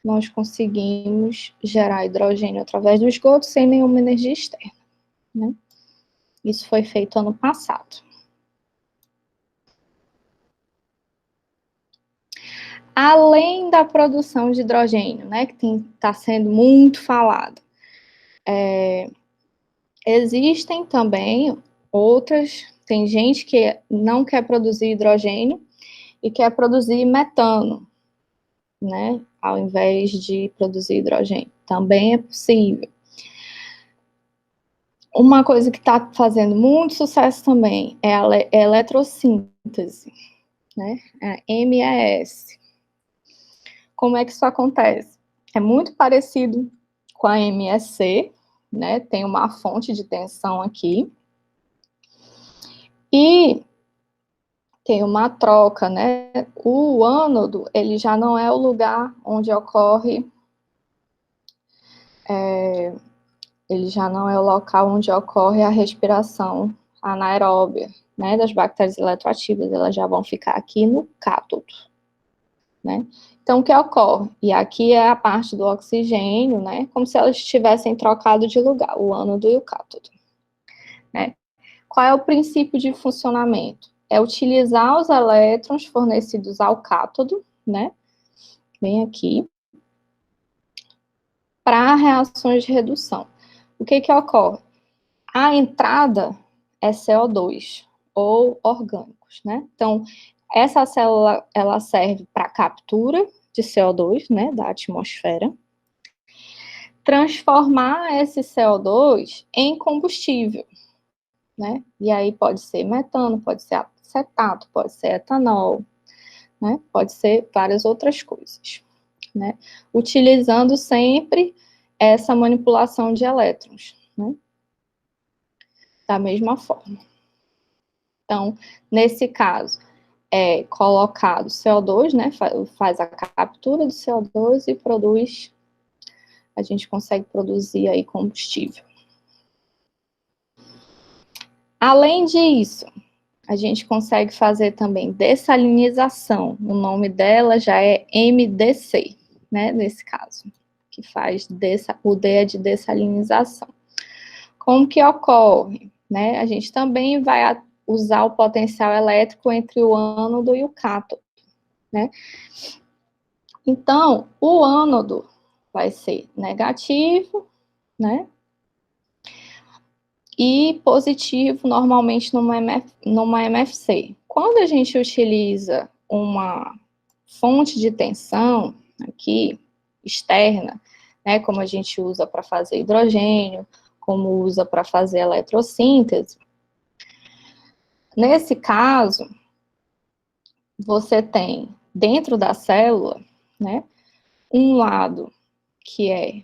A: nós conseguimos gerar hidrogênio através do esgoto sem nenhuma energia externa, né? Isso foi feito ano passado. Além da produção de hidrogênio, né, que está sendo muito falado, existem também outras, tem gente que não quer produzir hidrogênio e quer produzir metano, né, ao invés de produzir hidrogênio. Também é possível. Uma coisa que está fazendo muito sucesso também é a eletrossíntese, né, a MES. Como é que isso acontece? É muito parecido com a MSC, né? Tem uma fonte de tensão aqui. E tem uma troca, né? O ânodo, ele já não é o lugar onde ocorre... ele já não é o local onde ocorre a respiração anaeróbia, né? Das bactérias eletroativas, elas já vão ficar aqui no cátodo, né? Então, o que ocorre? E aqui é a parte do oxigênio, né? Como se elas tivessem trocado de lugar, o ânodo e o cátodo, né? Qual é o princípio de funcionamento? É utilizar os elétrons fornecidos ao cátodo, né? Bem aqui, para reações de redução. O que que ocorre? A entrada é CO2, ou orgânicos, né? Então, essa célula, ela serve para captura de CO2, né, da atmosfera, transformar esse CO2 em combustível, né? E aí pode ser metano, pode ser acetato, pode ser etanol, né? Pode ser várias outras coisas, né? Utilizando sempre essa manipulação de elétrons, né? Da mesma forma. Então, nesse caso, é colocado CO2, né? Faz a captura do CO2 e produz, a gente consegue produzir aí combustível. Além disso, a gente consegue fazer também dessalinização. O nome dela já é MDC, né? Nesse caso, que faz o D é de dessalinização. Como que ocorre? Né? A gente também vai usar o potencial elétrico entre o ânodo e o cátodo, né? Então, o ânodo vai ser negativo, né? E positivo, normalmente, numa MFC. Quando a gente utiliza uma fonte de tensão aqui, externa, né, como a gente usa para fazer hidrogênio, como usa para fazer eletrossíntese, nesse caso, você tem dentro da célula, né, um lado que é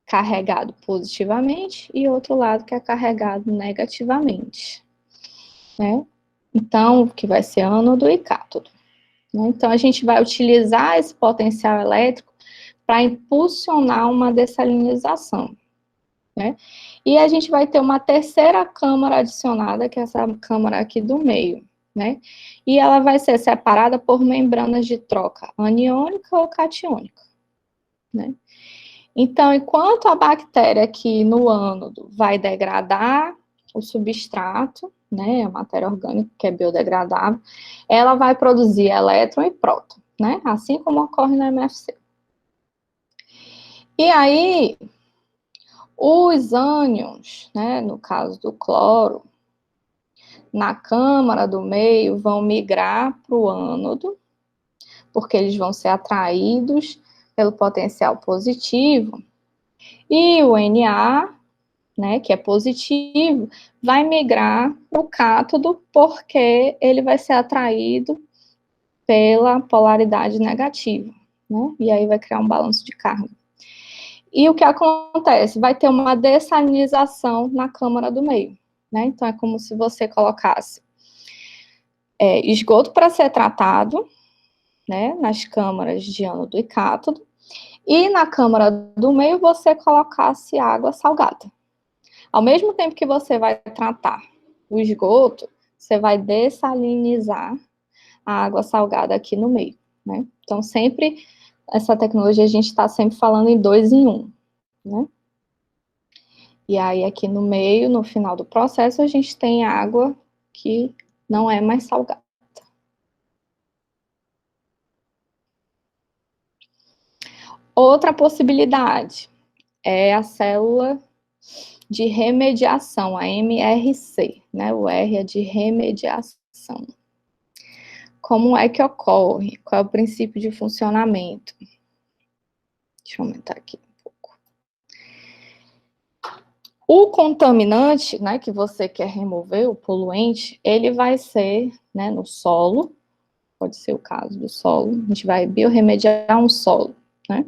A: carregado positivamente e outro lado que é carregado negativamente, né? Então, que vai ser ânodo e cátodo, né? Então, a gente vai utilizar esse potencial elétrico para impulsionar uma dessalinização, né? E a gente vai ter uma terceira câmara adicionada, que é essa câmara aqui do meio, né? E ela vai ser separada por membranas de troca aniônica ou catiônica, né? Então, enquanto a bactéria aqui no ânodo vai degradar o substrato, né, a matéria orgânica que é biodegradável, ela vai produzir elétron e próton, né, assim como ocorre na MFC. E aí, os ânions, né, no caso do cloro, na câmara do meio vão migrar para o ânodo, porque eles vão ser atraídos pelo potencial positivo, e o Na, né, que é positivo, vai migrar para o cátodo, porque ele vai ser atraído pela polaridade negativa, né? E aí vai criar um balanço de carga. E o que acontece? Vai ter uma dessalinização na câmara do meio, né? Então, é como se você colocasse esgoto para ser tratado, né, nas câmaras de ânodo e cátodo, e na câmara do meio você colocasse água salgada. Ao mesmo tempo que você vai tratar o esgoto, você vai dessalinizar a água salgada aqui no meio, né? Então, sempre, essa tecnologia a gente está sempre falando em 2 em 1, né? E aí, aqui no meio, no final do processo, a gente tem água que não é mais salgada. Outra possibilidade é a célula de remediação, a MRC, né? O R é de remediação. Como é que ocorre? Qual é o princípio de funcionamento? Deixa eu aumentar aqui um pouco. O contaminante, né, que você quer remover, o poluente, ele vai ser, né, no solo, pode ser o caso do solo, a gente vai biorremediar um solo, né?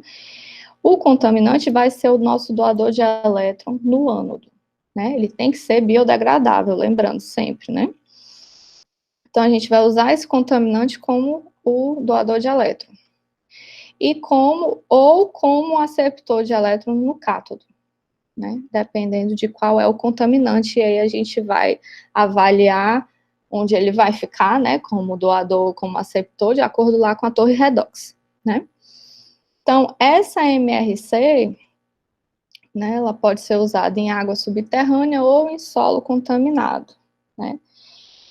A: O contaminante vai ser o nosso doador de elétron no ânodo, né? Ele tem que ser biodegradável, lembrando sempre, né? Então, a gente vai usar esse contaminante como o doador de elétron. E como aceptor de elétron no cátodo, né? Dependendo de qual é o contaminante, e aí a gente vai avaliar onde ele vai ficar, né? Como doador, como aceptor, de acordo lá com a torre redox, né? Então, essa MRC, né, ela pode ser usada em água subterrânea ou em solo contaminado, né?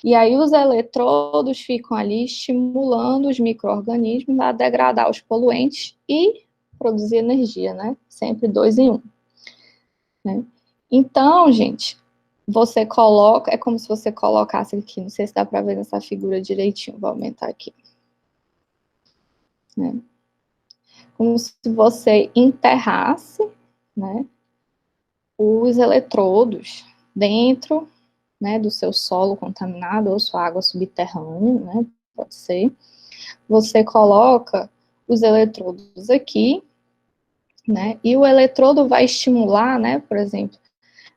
A: E aí os eletrodos ficam ali estimulando os micro-organismos a degradar os poluentes e produzir energia, né? Sempre 2 em 1. Né? Então, gente, você coloca, é como se você colocasse aqui, não sei se dá para ver nessa figura direitinho, vou aumentar aqui. Né? Como se você enterrasse, né, os eletrodos dentro, né, do seu solo contaminado ou sua água subterrânea, né, pode ser. Você coloca os eletrodos aqui, né, e o eletrodo vai estimular, né, por exemplo,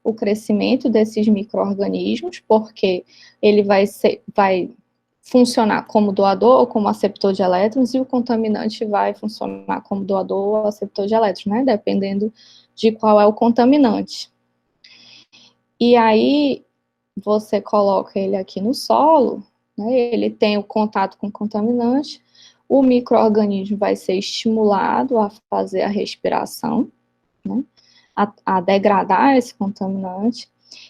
A: o crescimento desses micro-organismos, porque ele vai funcionar como doador ou como aceptor de elétrons, e o contaminante vai funcionar como doador ou aceptor de elétrons, né, dependendo de qual é o contaminante. E aí, você coloca ele aqui no solo, né, ele tem o contato com o contaminante, o micro-organismo vai ser estimulado a fazer a respiração, né, a degradar esse contaminante,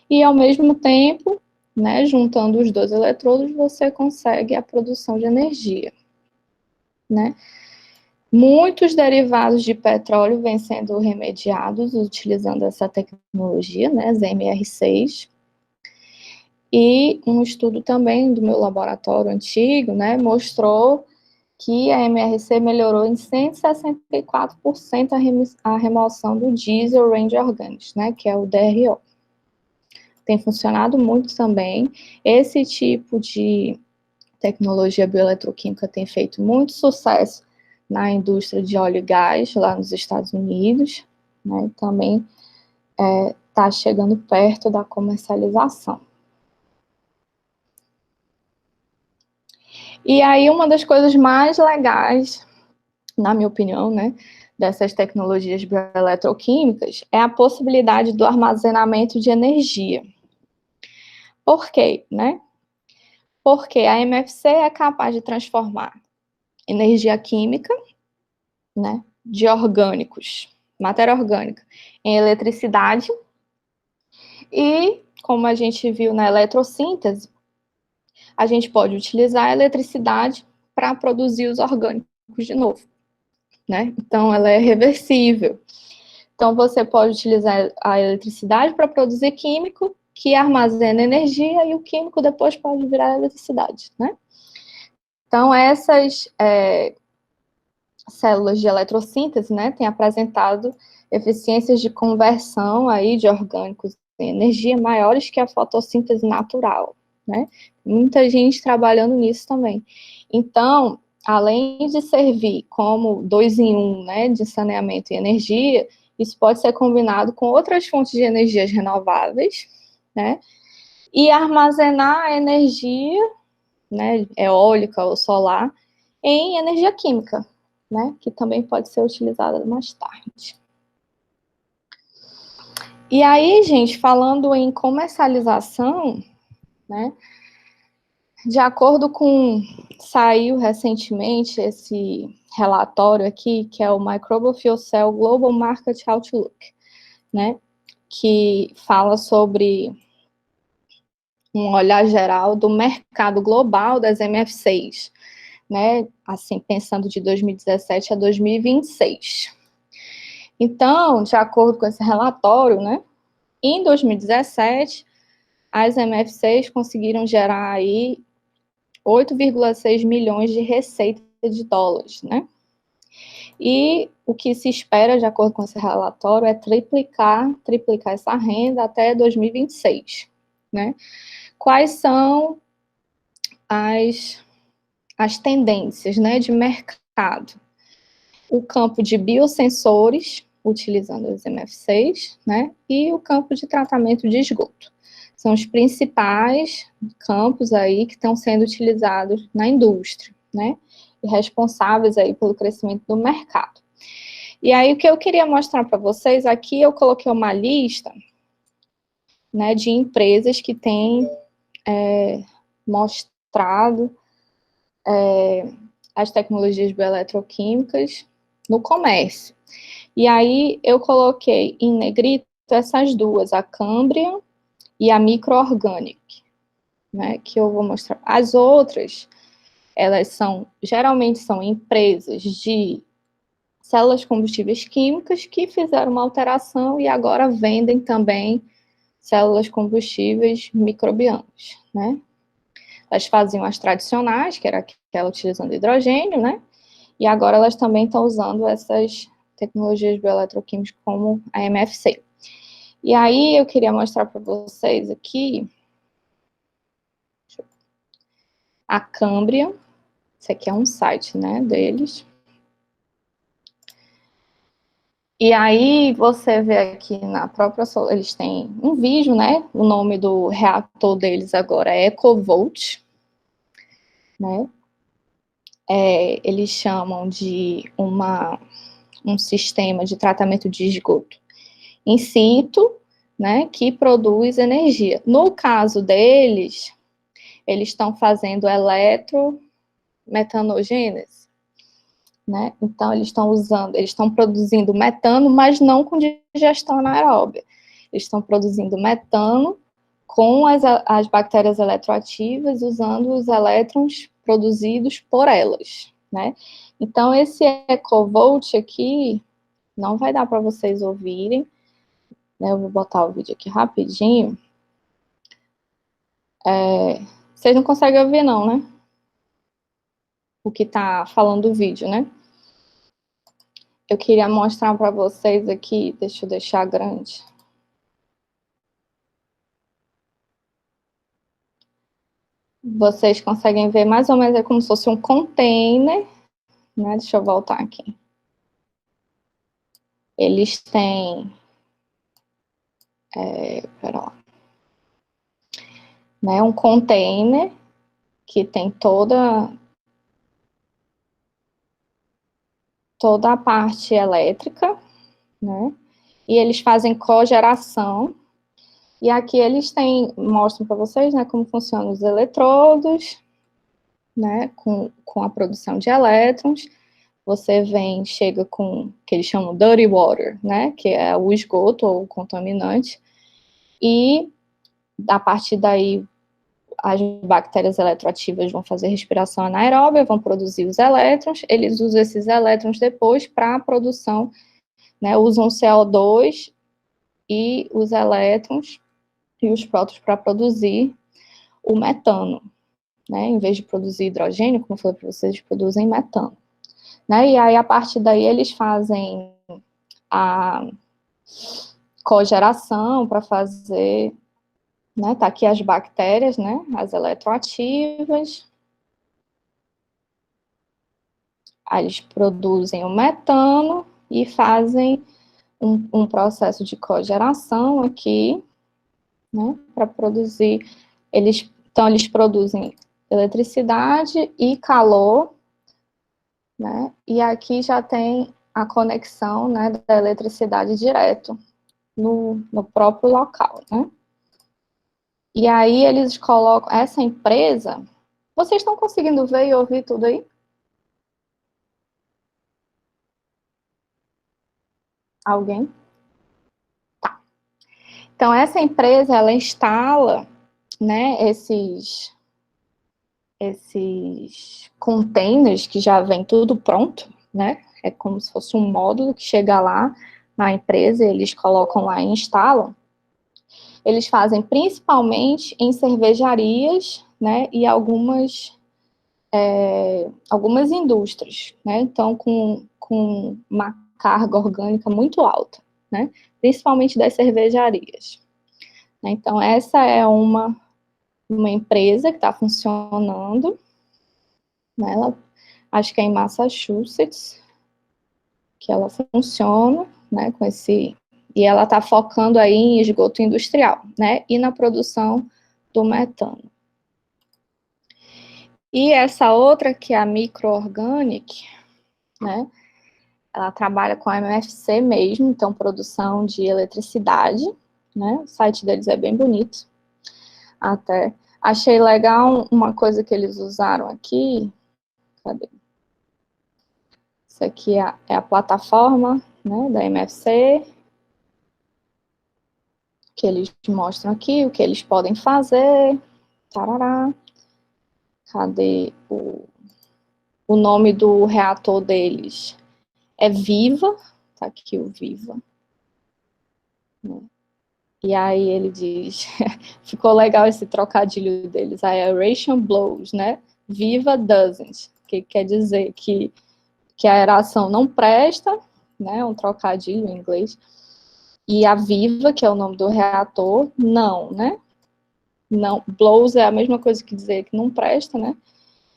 A: e ao mesmo tempo, né, juntando os dois eletrodos, você consegue a produção de energia, né. Muitos derivados de petróleo vêm sendo remediados utilizando essa tecnologia, né, as MR6, e um estudo também do meu laboratório antigo, né, mostrou que a MRC melhorou em 164% a remoção do diesel range organics, né, que é o DRO. Tem funcionado muito também. Esse tipo de tecnologia bioeletroquímica tem feito muito sucesso na indústria de óleo e gás, lá nos Estados Unidos, né, também está chegando perto da comercialização. E aí, uma das coisas mais legais, na minha opinião, né, dessas tecnologias bioeletroquímicas, é a possibilidade do armazenamento de energia. Por quê, né? Porque a MFC é capaz de transformar energia química, né, de orgânicos, matéria orgânica, em eletricidade, e, como a gente viu na eletrossíntese, a gente pode utilizar a eletricidade para produzir os orgânicos de novo, né? Então, ela é reversível. Então, você pode utilizar a eletricidade para produzir químico, que armazena energia, e o químico depois pode virar eletricidade, né? Então, essas células de eletrossíntese, né, têm apresentado eficiências de conversão aí de orgânicos em energia maiores que a fotossíntese natural, né? Muita gente trabalhando nisso também. Então, além de servir como 2 em 1, né, de saneamento e energia, isso pode ser combinado com outras fontes de energias renováveis, né, e armazenar a energia, né, eólica ou solar, em energia química, né, que também pode ser utilizada mais tarde. E aí, gente, falando em comercialização, né, de acordo com, saiu recentemente esse relatório aqui, que é o Microbial Fuel Cell Global Market Outlook, né, que fala sobre um olhar geral do mercado global das MF6, né, assim, pensando de 2017 a 2026. Então, de acordo com esse relatório, né, em 2017, as MF6 conseguiram gerar aí 8,6 milhões de receita de dólares, né? E o que se espera, de acordo com esse relatório, é triplicar essa renda até 2026, né? Quais são as tendências, né, de mercado? O campo de biosensores, utilizando as MF6, né, e o campo de tratamento de esgoto. São os principais campos aí que estão sendo utilizados na indústria, né, e responsáveis aí pelo crescimento do mercado. E aí, o que eu queria mostrar para vocês, aqui eu coloquei uma lista, né, de empresas que têm mostrado as tecnologias bioeletroquímicas no comércio. E aí eu coloquei em negrito essas duas, a Cambrian e a Microorganic, né, que eu vou mostrar. As outras, elas geralmente são empresas de células combustíveis químicas que fizeram uma alteração e agora vendem também células combustíveis microbianas, né. Elas faziam as tradicionais, que era aquela utilizando hidrogênio, né, e agora elas também estão usando essas tecnologias bioeletroquímicas como a MFC. E aí eu queria mostrar para vocês aqui a Cambrian. Esse aqui é um site, né, deles. E aí você vê aqui na própria, eles têm um vídeo, né, o nome do reator deles agora é EcoVolt, né, eles chamam de um sistema de tratamento de esgoto in situ, né, que produz energia. No caso deles, eles estão fazendo eletrometanogênese, né, então eles estão produzindo metano, mas não com digestão anaeróbia. Eles estão produzindo metano com as bactérias eletroativas, usando os elétrons produzidos por elas, né. Então, esse EcoVolt aqui, não vai dar para vocês ouvirem, né, eu vou botar o vídeo aqui rapidinho. Vocês não conseguem ouvir não, né? O que tá falando o vídeo, né? Eu queria mostrar para vocês aqui, deixa eu deixar grande. Vocês conseguem ver mais ou menos, é como se fosse um container, né? Deixa eu voltar aqui. Eles têm, pera lá, né? Um container que tem toda a parte elétrica, né? E eles fazem cogeração. E aqui eles mostram para vocês, né, como funcionam os eletrodos, né, com a produção de elétrons. Você chega com o que eles chamam dirty water, né, que é o esgoto ou o contaminante, e a partir daí as bactérias eletroativas vão fazer respiração anaeróbia, vão produzir os elétrons, eles usam esses elétrons depois para a produção, né, usam o CO2 e os elétrons e os prótons para produzir o metano, né? Em vez de produzir hidrogênio, como eu falei para vocês, eles produzem metano, né? E aí, a partir daí, eles fazem a cogeração para fazer, né? Tá aqui as bactérias, né? As eletroativas. Aí eles produzem o metano e fazem um processo de cogeração aqui, né, para produzir, então eles produzem eletricidade e calor, né, e aqui já tem a conexão, né, da eletricidade direto no próprio local, né. E aí eles colocam, essa empresa, vocês estão conseguindo ver e ouvir tudo aí? Alguém? Tá. Então, essa empresa, ela instala, né, esses containers que já vem tudo pronto, né? É como se fosse um módulo que chega lá na empresa, eles colocam lá e instalam. Eles fazem principalmente em cervejarias, né? E algumas indústrias, né? Então, com uma carga orgânica muito alta, né? Principalmente das cervejarias. Então, essa é uma empresa que está funcionando, né? Acho que é em Massachusetts que ela funciona, né? E ela está focando aí em esgoto industrial, né? E na produção do metano. E essa outra, que é a Microorganic, né? Ela trabalha com MFC mesmo, então produção de eletricidade, né? O site deles é bem bonito. Até achei legal uma coisa que eles usaram aqui. Cadê? Isso aqui é a plataforma, né, da MFC, que eles mostram aqui o que eles podem fazer. Tarará. Cadê o nome do reator deles? É Viva, tá aqui o Viva. E aí ele diz, ficou legal esse trocadilho deles, aeration blows, né? Viva doesn't, que quer dizer que a aeração não presta, né? Um trocadilho em inglês. E a Viva, que é o nome do reator, não, né? Não, blows é a mesma coisa que dizer que não presta, né?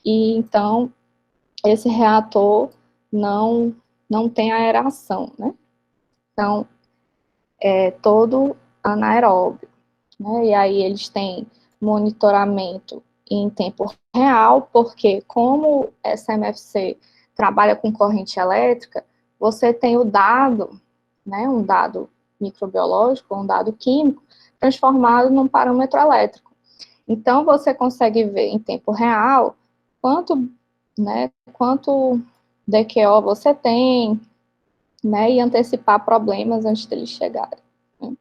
A: E então esse reator não tem aeração, né? Então é todo anaeróbio, né? E aí eles têm monitoramento em tempo real, porque como essa MFC trabalha com corrente elétrica, você tem o dado, né, um dado microbiológico, um dado químico, transformado num parâmetro elétrico. Então, você consegue ver em tempo real quanto DQO você tem, né, e antecipar problemas antes deles chegarem. Né?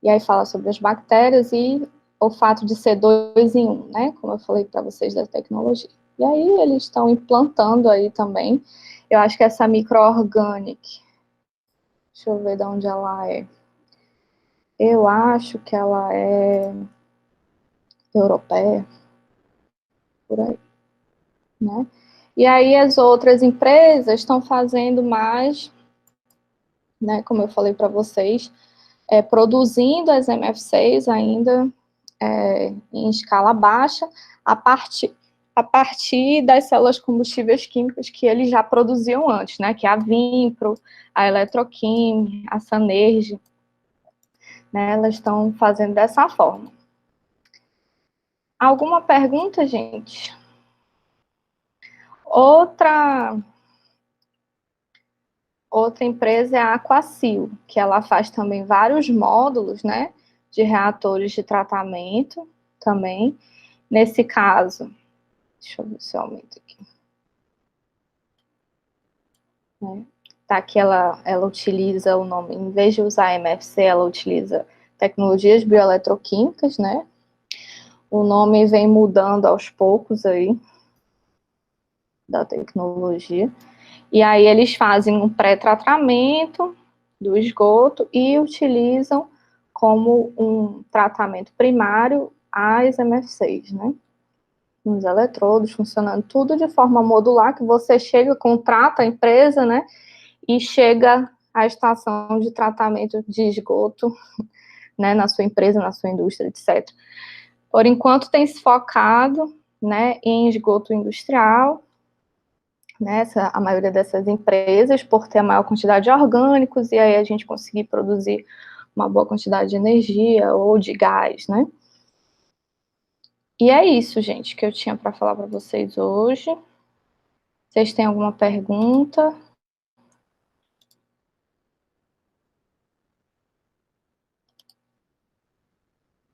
A: E aí fala sobre as bactérias e o fato de ser 2 em 1, né, como eu falei para vocês da tecnologia. E aí eles estão implantando aí também, eu acho que essa Microorganic, deixa eu ver de onde ela é. Eu acho que ela é europeia, por aí, né? E aí as outras empresas estão fazendo mais, né, como eu falei para vocês, produzindo as MFCs ainda em escala baixa, a partir das células combustíveis químicas que eles já produziam antes, né, que é a Vimpro, a Eletroquim, a Sanerge, né, elas estão fazendo dessa forma. Alguma pergunta, gente? Outra empresa é a Aquacil, que ela faz também vários módulos, né, de reatores de tratamento também. Nesse caso, deixa eu ver se eu aumento aqui. Tá, aqui ela utiliza o nome, em vez de usar MFC, ela utiliza tecnologias bioeletroquímicas, né? O nome vem mudando aos poucos aí, da tecnologia. E aí eles fazem um pré-tratamento do esgoto e utilizam como um tratamento primário as MFCs, né? Os eletrodos funcionando tudo de forma modular, que você chega, contrata a empresa, né? E chega à estação de tratamento de esgoto, né? Na sua empresa, na sua indústria, etc. Por enquanto tem se focado, né, em esgoto industrial, né, a maioria dessas empresas, por ter a maior quantidade de orgânicos, e aí a gente conseguir produzir uma boa quantidade de energia ou de gás, né? E é isso, gente, que eu tinha para falar para vocês hoje. Vocês têm alguma pergunta?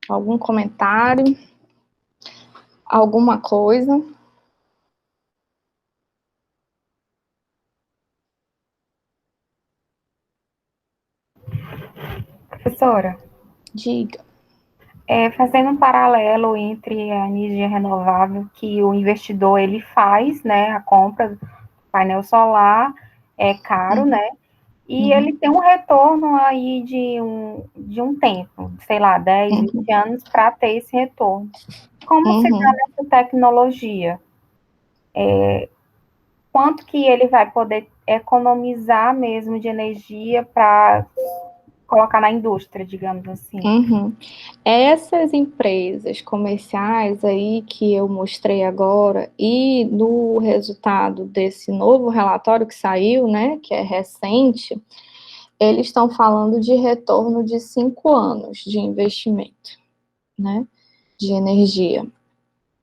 A: Algum comentário? Alguma coisa?
C: Professora,
A: Diga.
C: fazendo um paralelo entre a energia renovável que o investidor ele faz, né, a compra do painel solar é caro, né, e ele tem um retorno aí de um tempo, sei lá, 10, 20 anos para ter esse retorno. Como se dá nessa tecnologia? Quanto que ele vai poder economizar mesmo de energia para colocar na indústria, digamos assim?
A: Essas empresas comerciais aí que eu mostrei agora e no resultado desse novo relatório que saiu, né, que é recente, eles estão falando de retorno de 5 anos de investimento, né, de energia.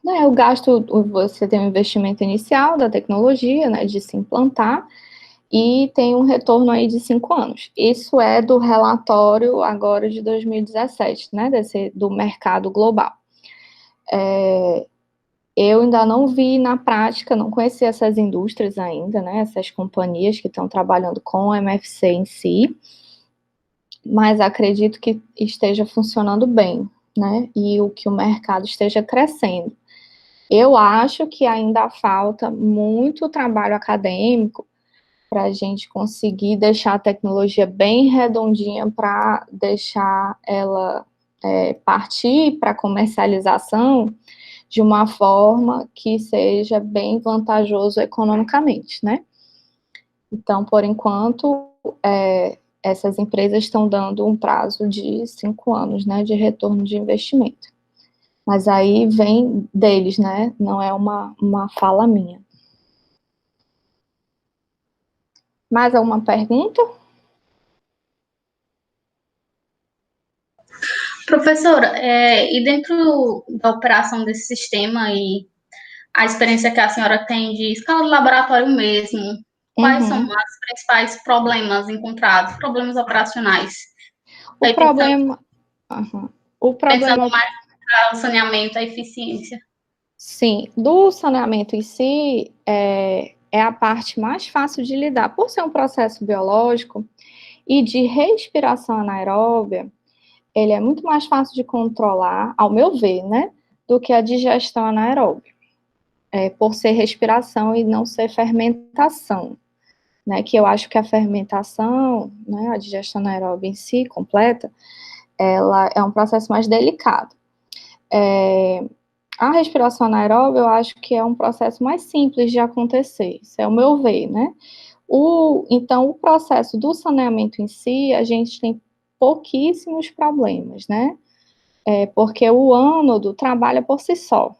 A: Né, o gasto, você tem um investimento inicial da tecnologia, né, de se implantar, e tem um retorno aí de 5 anos. Isso é do relatório agora de 2017, né, do mercado global. Eu ainda não vi na prática, não conheci essas indústrias ainda, né, essas companhias que estão trabalhando com o MFC em si, mas acredito que esteja funcionando bem, né, e que o mercado esteja crescendo. Eu acho que ainda falta muito trabalho acadêmico para a gente conseguir deixar a tecnologia bem redondinha para deixar ela partir para comercialização de uma forma que seja bem vantajoso economicamente, né? Então, por enquanto, essas empresas estão dando um prazo de 5 anos, né, de retorno de investimento. Mas aí vem deles, né? Não é uma fala minha. Mais alguma pergunta?
D: Professora, e dentro da operação desse sistema e a experiência que a senhora tem de escala de laboratório mesmo, quais são os principais problemas encontrados, problemas operacionais?
A: O problema
D: Pensando mais no saneamento, a eficiência.
A: Sim, do saneamento em si é a parte mais fácil de lidar, por ser um processo biológico e de respiração anaeróbia, ele é muito mais fácil de controlar, ao meu ver, né, do que a digestão anaeróbia, por ser respiração e não ser fermentação, né, que eu acho que a fermentação, né, a digestão anaeróbia em si, completa, ela é um processo mais delicado. A respiração anaeróbica, eu acho que é um processo mais simples de acontecer, isso é o meu ver, né? Então, o processo do saneamento em si, a gente tem pouquíssimos problemas, né? Porque o ânodo trabalha por si só.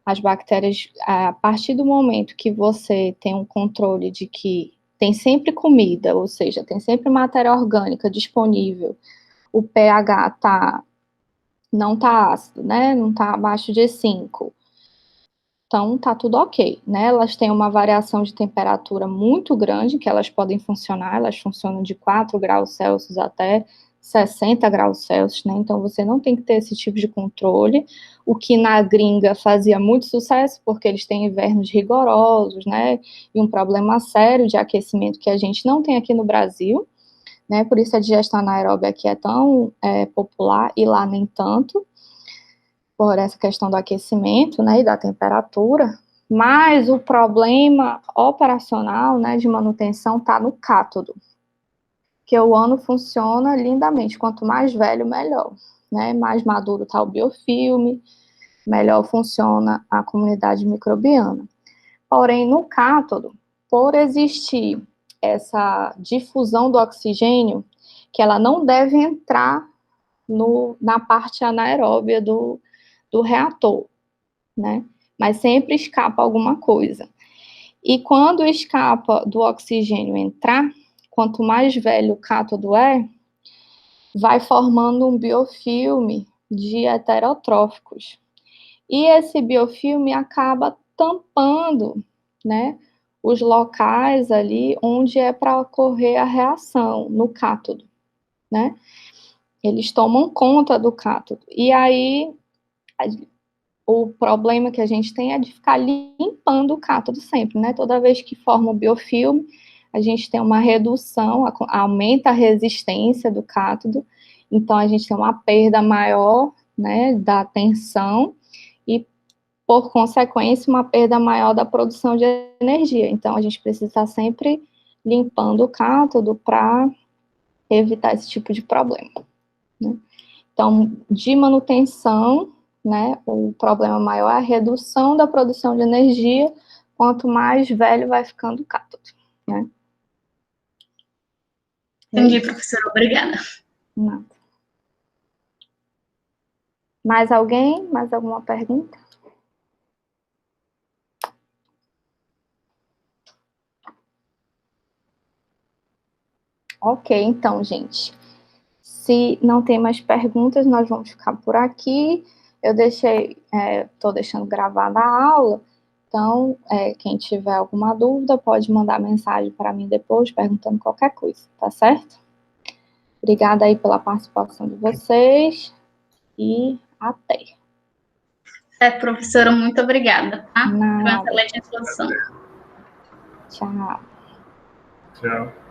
A: As bactérias, a partir do momento que você tem um controle de que tem sempre comida, ou seja, tem sempre matéria orgânica disponível, o pH não está ácido, né? Não está abaixo de 5. Então, tá tudo ok, né? Elas têm uma variação de temperatura muito grande, que elas podem funcionar, elas funcionam de 4 graus Celsius até 60 graus Celsius, né? Então, você não tem que ter esse tipo de controle, o que na gringa fazia muito sucesso, porque eles têm invernos rigorosos, né? E um problema sério de aquecimento que a gente não tem aqui no Brasil, né? Por isso a digestão anaeróbica aqui é tão popular e lá nem tanto, por essa questão do aquecimento, né, e da temperatura, mas o problema operacional, né, de manutenção está no cátodo, que o ano funciona lindamente, quanto mais velho, melhor, né, mais maduro está o biofilme, melhor funciona a comunidade microbiana. Porém, no cátodo, por existir essa difusão do oxigênio, que ela não deve entrar na parte anaeróbia do reator, né? Mas sempre escapa alguma coisa. E quando escapa do oxigênio entrar, quanto mais velho o cátodo é, vai formando um biofilme de heterotróficos. E esse biofilme acaba tampando, né, os locais ali onde é para ocorrer a reação no cátodo, né? Eles tomam conta do cátodo. E aí, o problema que a gente tem é de ficar limpando o cátodo sempre, né? Toda vez que forma o biofilme, a gente tem uma redução, aumenta a resistência do cátodo, então a gente tem uma perda maior, né, da tensão e, por consequência, uma perda maior da produção de energia. Então, a gente precisa estar sempre limpando o cátodo para evitar esse tipo de problema, né? Então, de manutenção, né, o problema maior é a redução da produção de energia, quanto mais velho vai ficando o cátodo, né?
D: Entendi, professora. Obrigada.
A: Nada. Mais alguém? Mais alguma pergunta? Ok, então, gente. Se não tem mais perguntas, nós vamos ficar por aqui. Eu estou deixando gravada a aula, então, quem tiver alguma dúvida, pode mandar mensagem para mim depois, perguntando qualquer coisa, tá certo? Obrigada aí pela participação de vocês e até.
D: Professora, muito obrigada, tá? Foi uma
A: Nada.
D: excelente exposição.
A: Tchau.
B: Tchau.